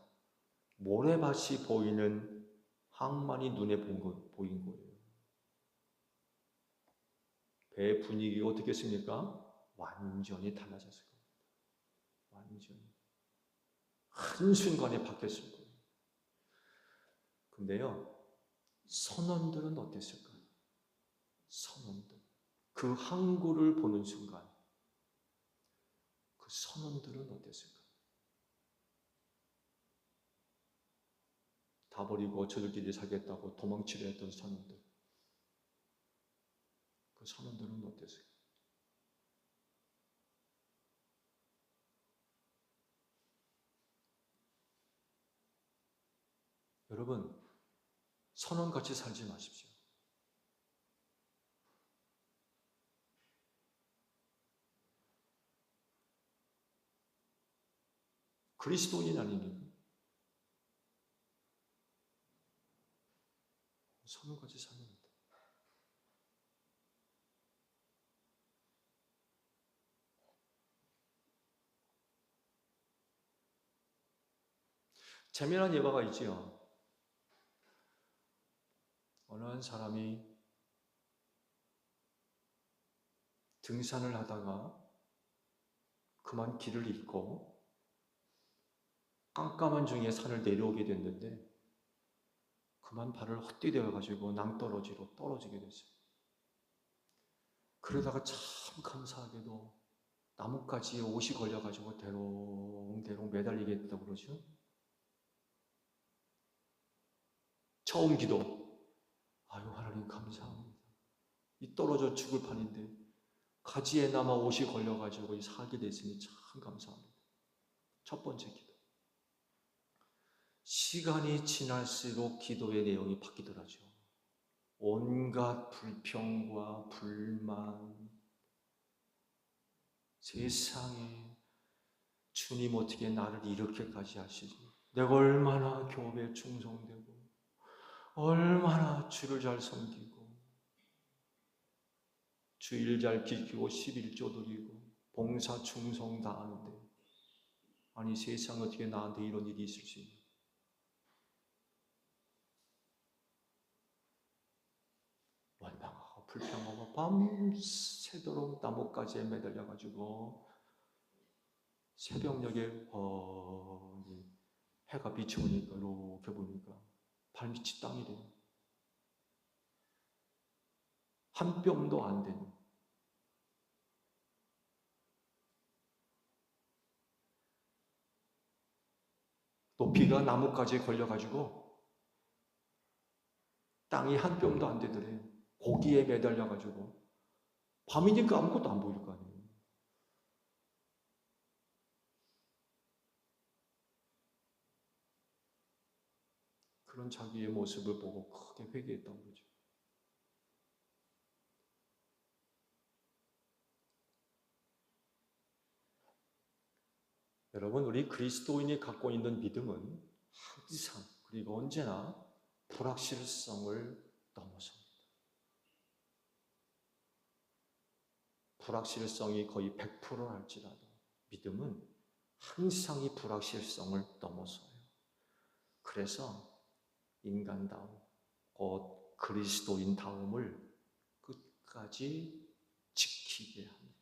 [SPEAKER 1] 모래밭이 보이는 항만이 눈에 보인 거예요. 배의 분위기가 어떻겠습니까? 완전히 달라졌을 겁니다. 완전히. 한순간에 바뀌었을 거예요. 근데요, 선원들은 어땠을까요? 선원들. 그 항구를 보는 순간, 그 선원들은 어땠을까요? 다 버리고 저들끼리 살겠다고 도망치려 했던 선원들. 그 선원들은 어땠을까요? 여러분, 선원같이 살지 마십시오. 그리스도인 아닙니까? 선물같이 사는 재미난 예화가 있지요. 어느 한 사람이 등산을 하다가 그만 길을 잃고 깜깜한 중에 산을 내려오게 됐는데 그만 발을 헛디뎌 가지고 낭떠러지로 떨어지게 됐어요. 그러다가 참 감사하게도 나뭇가지에 옷이 걸려가지고 대롱대롱 매달리게 됐다고 그러죠. 처음 기도, 아유 하나님 감사합니다. 이 떨어져 죽을 판인데 가지에 남아 옷이 걸려가지고 살게 됐으니 참 감사합니다. 첫 번째 기도. 시간이 지날수록 기도의 내용이 바뀌더라죠. 온갖 불평과 불만, 세상에 주님 어떻게 나를 이렇게까지 하시지? 내가 얼마나 교회에 충성되고 얼마나 주를 잘 섬기고 주일 잘 지키고 11조 드리고 봉사 충성 다 하는데 아니 세상에 어떻게 나한테 이런 일이 있을 수 있냐? 원망하고 불평하고 밤새도록 나뭇가지에 매달려가지고 새벽녘에 해가 비쳐오니까 이렇게 보니까 발밑이 땅이래요. 한 뼘도 안 되는. 높이가 나뭇가지에 걸려가지고 땅이 한 뼘도 안 되더래요. 고기에 매달려가지고 밤이니까 아무것도 안 보일 거 아니에요. 그런 자기의 모습을 보고 크게 회개했다고 그러죠. 여러분, 우리 그리스도인이 갖고 있는 믿음은 항상 그리고 언제나 불확실성을 넘어섭니다. 불확실성이 거의 100%할지라도 믿음은 항상 이 불확실성을 넘어서요. 그래서 인간다움, 곧 그리스도인다움을 끝까지 지키게 합니다.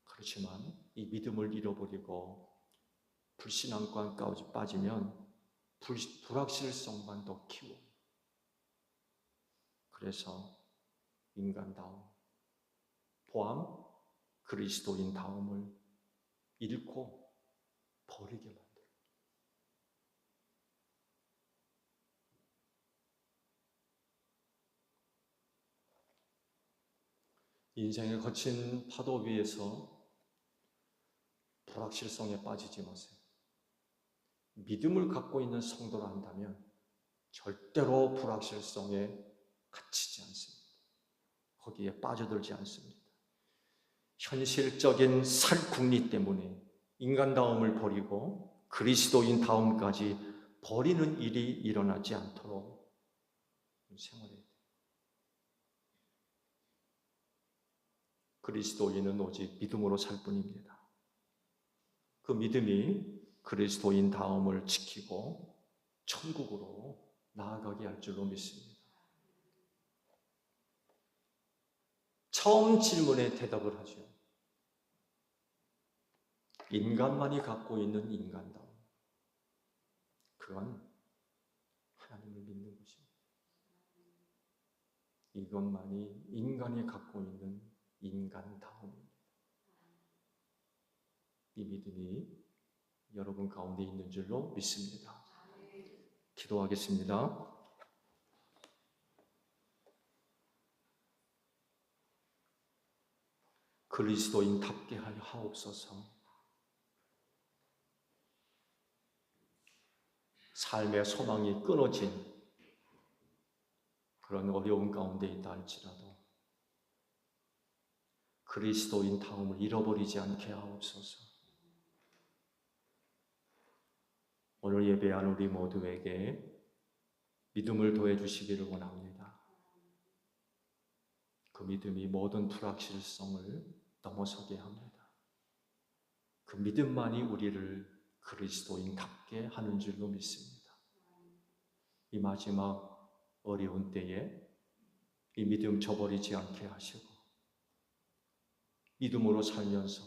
[SPEAKER 1] 그렇지만 이 믿음을 잃어버리고 불신앙과까지 빠지면 불확실성만 더 키워요. 그래서 인간다움, 포함 그리스도인다움을 잃고 버리게 만들어요. 인생의 거친 파도 위에서 불확실성에 빠지지 마세요. 믿음을 갖고 있는 성도라 한다면 절대로 불확실성에 갇히지 않습니다. 거기에 빠져들지 않습니다. 현실적인 살궁리 때문에 인간다움을 버리고 그리스도인다움까지 버리는 일이 일어나지 않도록 생활해야 돼요. 그리스도인은 오직 믿음으로 살 뿐입니다. 그 믿음이 그리스도인다움을 지키고 천국으로 나아가게 할 줄로 믿습니다. 처음 질문에 대답을 하죠. 인간만이 갖고 있는 인간다움. 그건 하나님을 믿는 것입니다. 이것만이 인간이 갖고 있는 인간다움입니다. 이 믿음이 여러분 가운데 있는 줄로 믿습니다. 기도하겠습니다. 그리스도인답게 하여 하옵소서. 삶의 소망이 끊어진 그런 어려운 가운데 있다 할지라도 그리스도인 다움을 잃어버리지 않게 하옵소서. 오늘 예배한 우리 모두에게 믿음을 더해 주시기를 원합니다. 그 믿음이 모든 불확실성을 넘어서게 합니다. 그 믿음만이 우리를 그리스도인답게 하는 줄로 믿습니다. 이 마지막 어려운 때에 이 믿음 저버리지 않게 하시고 믿음으로 살면서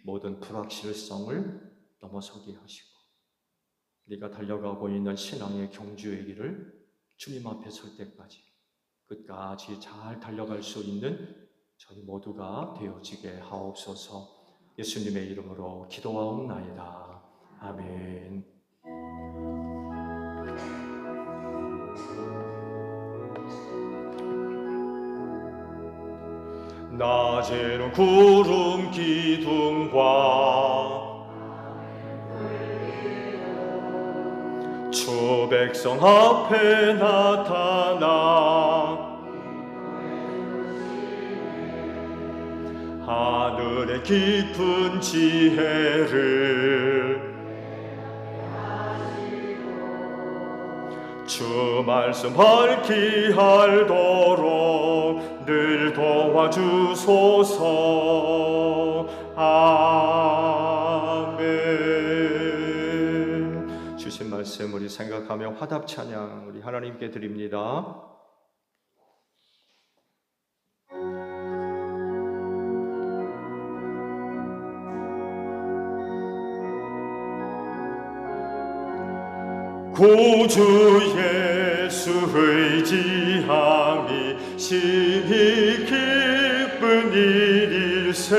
[SPEAKER 1] 모든 불확실성을 넘어서게 하시고 우리가 달려가고 있는 신앙의 경주의 길을 주님 앞에 설 때까지 끝까지 잘 달려갈 수 있는 저희 모두가 되어지게 하옵소서. 예수님의 이름으로 기도하옵나이다. 아멘. 낮에는 구름 기둥과 주 백성 앞에 나타나 하늘의 깊은 지혜를 주 말씀 밝히 알도록 늘 도와주소서. 아멘. 주신 말씀 우리 생각하며 화답 찬양 우리 하나님께 드립니다. 구주 예수 의지함이 심히 기쁜 일일세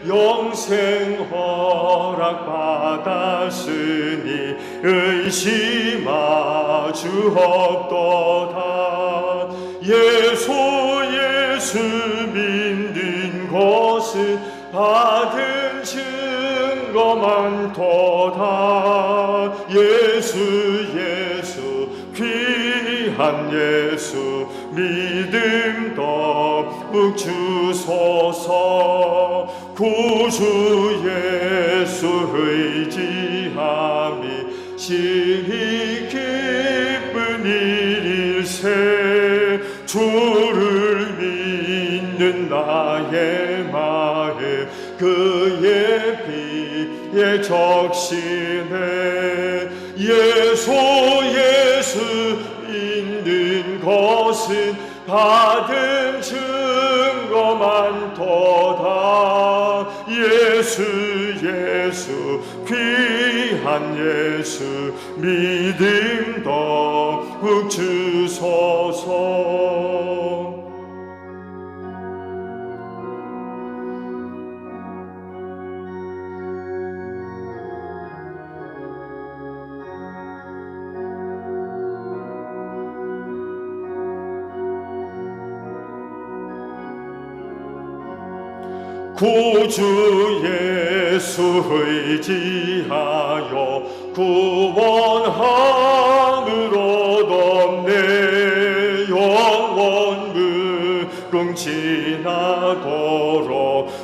[SPEAKER 1] 영생 허락 받았으니 의심하 주 없도다. 예수 믿는 것은 받은 증거 많도다. 예수 귀한 예수 믿음 더욱 주소서. 구주 예수 의지함이 심히 기쁜 일일세 주를 믿는 나의 마음 그의 피에 적시네. 예수 있는 것은 받은 증거 많도다. 예수 귀한 예수 믿음 더욱 주소서. 구주 예수 의지하여 구원함으로 돕네. 영원 무궁 지나도록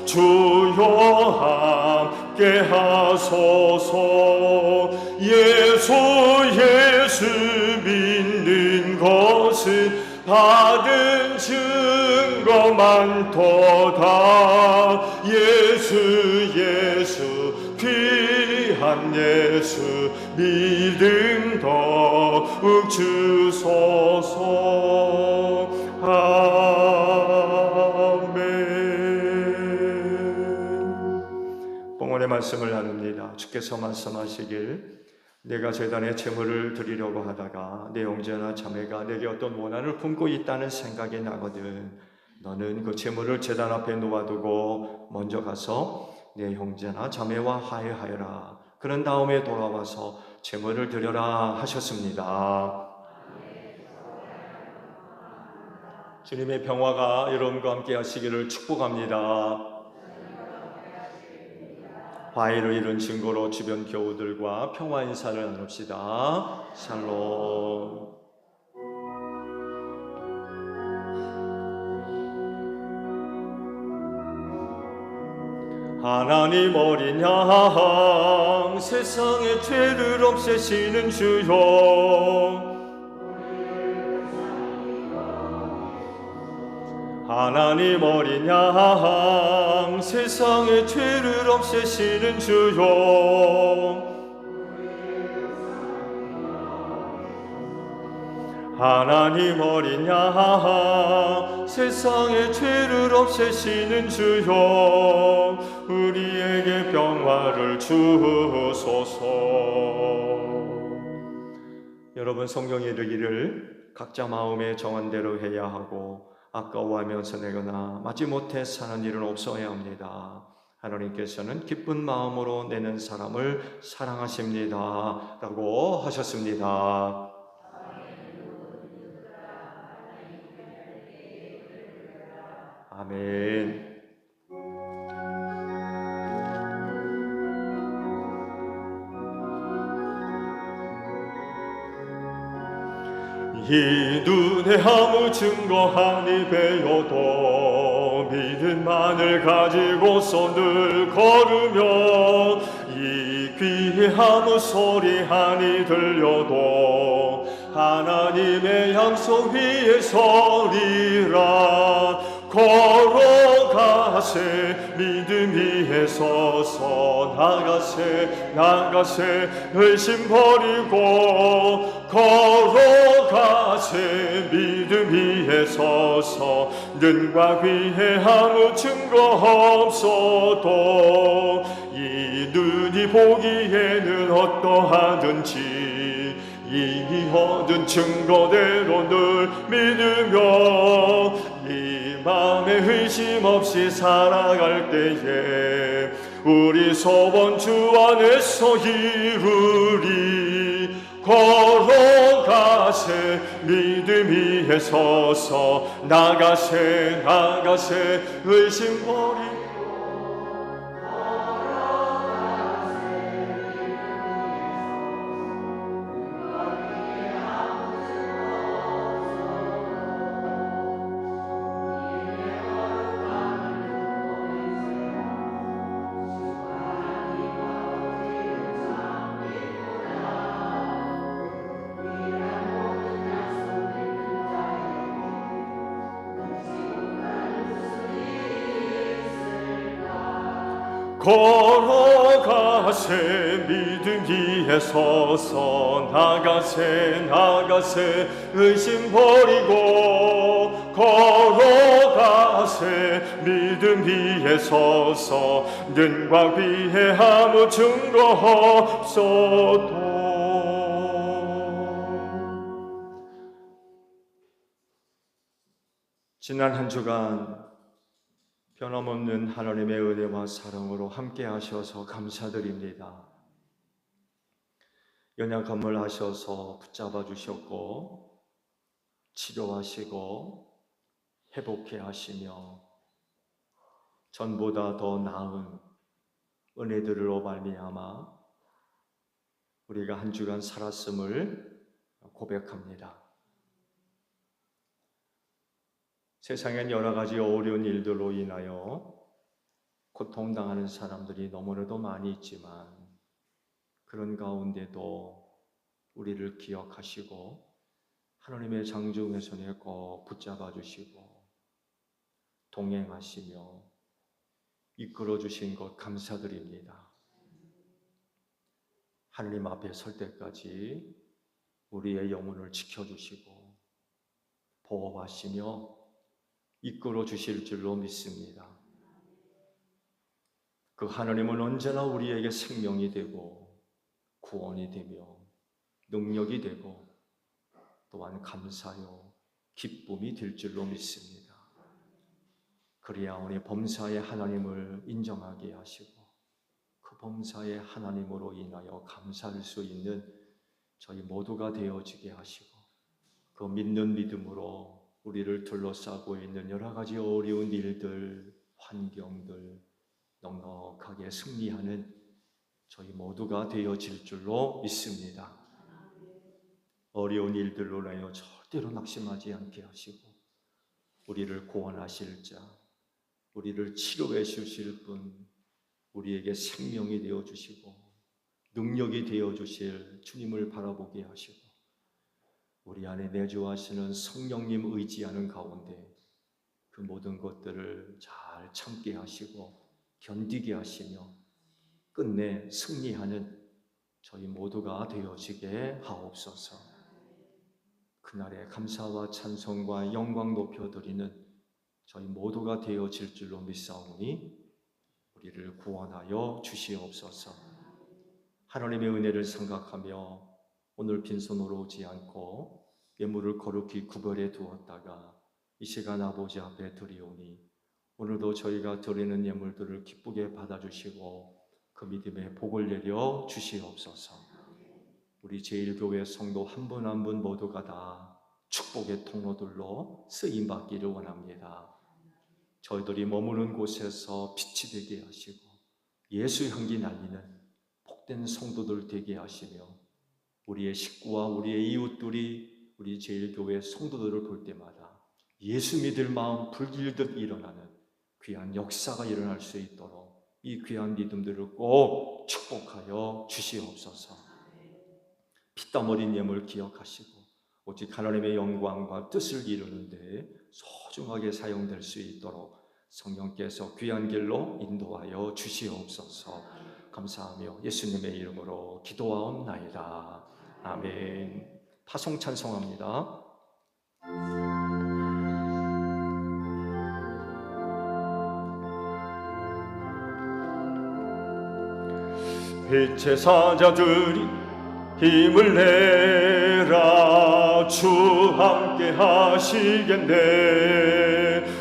[SPEAKER 1] 주여 함께 하소서. 예수 믿는 것은 받은 증거 많도다. 예수 귀한 예수 믿음 더욱 주소서. 아멘. 봉헌의 말씀을 나눕니다. 주께서 말씀하시길 내가 제단에 제물을 드리려고 하다가 내 형제나 자매가 내게 어떤 원한을 품고 있다는 생각이 나거든 너는 그 제물을 제단 앞에 놓아두고 먼저 가서 내 형제나 자매와 화해하여라. 그런 다음에 돌아와서 제물을 드려라 하셨습니다. 주님의 평화가 여러분과 함께 하시기를 축복합니다. 화해를 이룬 증거로 주변 교우들과 평화 인사를 나눕시다. 샬롬. 하나님 어린 양 세상의 죄를 없애시는 주여 하나님 어린 양 세상의 죄를 없애시는 주여 하나님 어린 양 세상의 죄를 없애시는 주여 우리에게 평화를 주소서. 여러분 성경에 이르기를 각자 마음에 정한 대로 해야 하고 아까워하면서 내거나 마지못해 사는 일은 없어야 합니다. 하나님께서는 기쁜 마음으로 내는 사람을 사랑하십니다 라고 하셨습니다. 아멘. 이 눈에 아무 증거하니 배워도 믿음만을 가지고서 늘 걸으며 이 귀에 아무 소리 하니 들려도 하나님의 약속 위에 서리라. 걸어가세 믿음 위에 서서 나가세 의심 버리고 걸어가세 믿음 위에 서서 눈과 귀에 아무 증거 없어도 이 눈이 보기에는 어떠하든지 이미 얻은 증거대로 늘 믿으며 이 마음에 의심 없이 살아갈 때에 우리 소원 주 안에서 이루리. 걸어가세 믿음 위에 서서 나가세 의심 버리고 걸어가세 믿음 위에 서서 나가세 의심 버리고 걸어가세 믿음 위에 서서 눈과 귀에 아무 증거 없어도. 지난 한 주간 변함없는 하나님의 은혜와 사랑으로 함께 하셔서 감사드립니다. 연약함을 하셔서 붙잡아 주셨고 치료하시고 회복해 하시며 전보다 더 나은 은혜들로 말미암아 우리가 한 주간 살았음을 고백합니다. 세상엔 여러 가지 어려운 일들로 인하여 고통당하는 사람들이 너무나도 많이 있지만 그런 가운데도 우리를 기억하시고 하나님의 장중의 손에 꼭 붙잡아 주시고 동행하시며 이끌어 주신 것 감사드립니다. 하나님 앞에 설 때까지 우리의 영혼을 지켜주시고 보호하시며 이끌어 주실 줄로 믿습니다. 그 하나님은 언제나 우리에게 생명이 되고 구원이 되며 능력이 되고 또한 감사요 기쁨이 될 줄로 믿습니다. 그리하오니 범사의 하나님을 인정하게 하시고 그 범사의 하나님으로 인하여 감사할 수 있는 저희 모두가 되어지게 하시고 그 믿는 믿음으로 우리를 둘러싸고 있는 여러 가지 어려운 일들, 환경들 넉넉하게 승리하는 저희 모두가 되어질 줄로 믿습니다. 어려운 일들로 인하여 절대로 낙심하지 않게 하시고 우리를 구원하실 자, 우리를 치료해 주실 분, 우리에게 생명이 되어 주시고 능력이 되어 주실 주님을 바라보게 하시고 우리 안에 내주하시는 성령님 의지하는 가운데 그 모든 것들을 잘 참게 하시고 견디게 하시며 끝내 승리하는 저희 모두가 되어지게 하옵소서. 그날의 감사와 찬송과 영광 높여드리는 저희 모두가 되어질 줄로 믿사오니 우리를 구원하여 주시옵소서. 하나님의 은혜를 생각하며 오늘 빈손으로 오지 않고 예물을 거룩히 구별해 두었다가 이 시간 아버지 앞에 드리오니 오늘도 저희가 드리는 예물들을 기쁘게 받아주시고 그 믿음에 복을 내려 주시옵소서. 우리 제1교회 성도 한 분 한 분 모두가 다 축복의 통로들로 쓰임받기를 원합니다. 저희들이 머무는 곳에서 빛이 되게 하시고 예수 향기 날리는 복된 성도들 되게 하시며 우리의 식구와 우리의 이웃들이 우리 제1교회 성도들을 볼 때마다 예수 믿을 마음 불길듯 일어나는 귀한 역사가 일어날 수 있도록 이 귀한 믿음들을 꼭 축복하여 주시옵소서. 피땀 흘린 예물 기억하시고 오직 하나님의 영광과 뜻을 이루는 데 소중하게 사용될 수 있도록 성령께서 귀한 길로 인도하여 주시옵소서. 감사하며 예수님의 이름으로 기도하옵나이다. 아멘. 파송 찬송합니다. 빛의 사자들이 힘을 내라. 주 함께 하시겠네.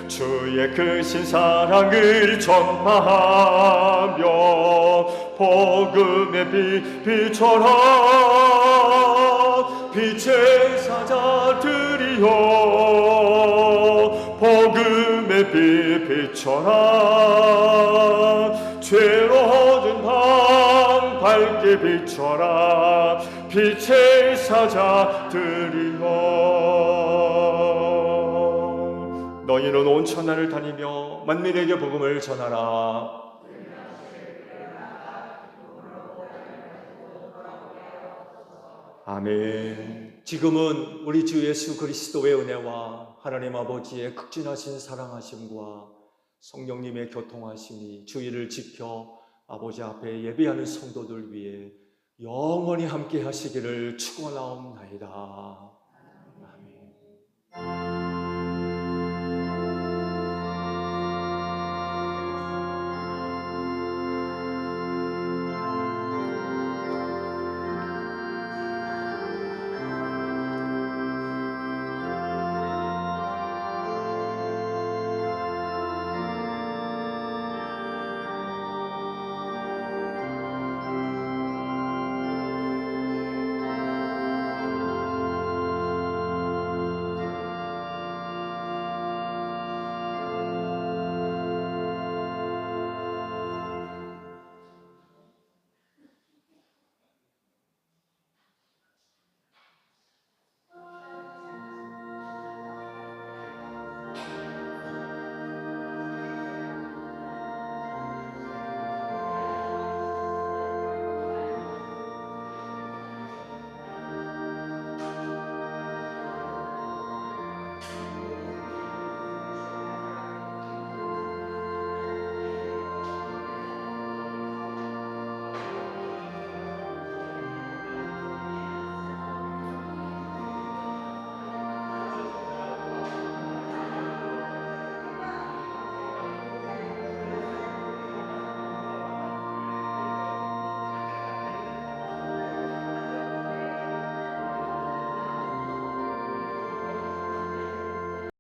[SPEAKER 1] 주의 크신 사랑을 전파하며 복음의 빛 비춰라. 빛의 사자들이여 복음의 빛 비춰라. 죄로 얻은 방 밝게 비춰라. 빛의 사자들이여 너희는 온 천하를 다니며 만민에게 복음을 전하라. 아멘. 지금은 우리 주 예수 그리스도의 은혜와 하나님 아버지의 극진하신 사랑하심과 성령님의 교통하심이 주의를 지켜 아버지 앞에 예배하는 성도들 위해 영원히 함께 하시기를 축원하옵나이다. 아멘.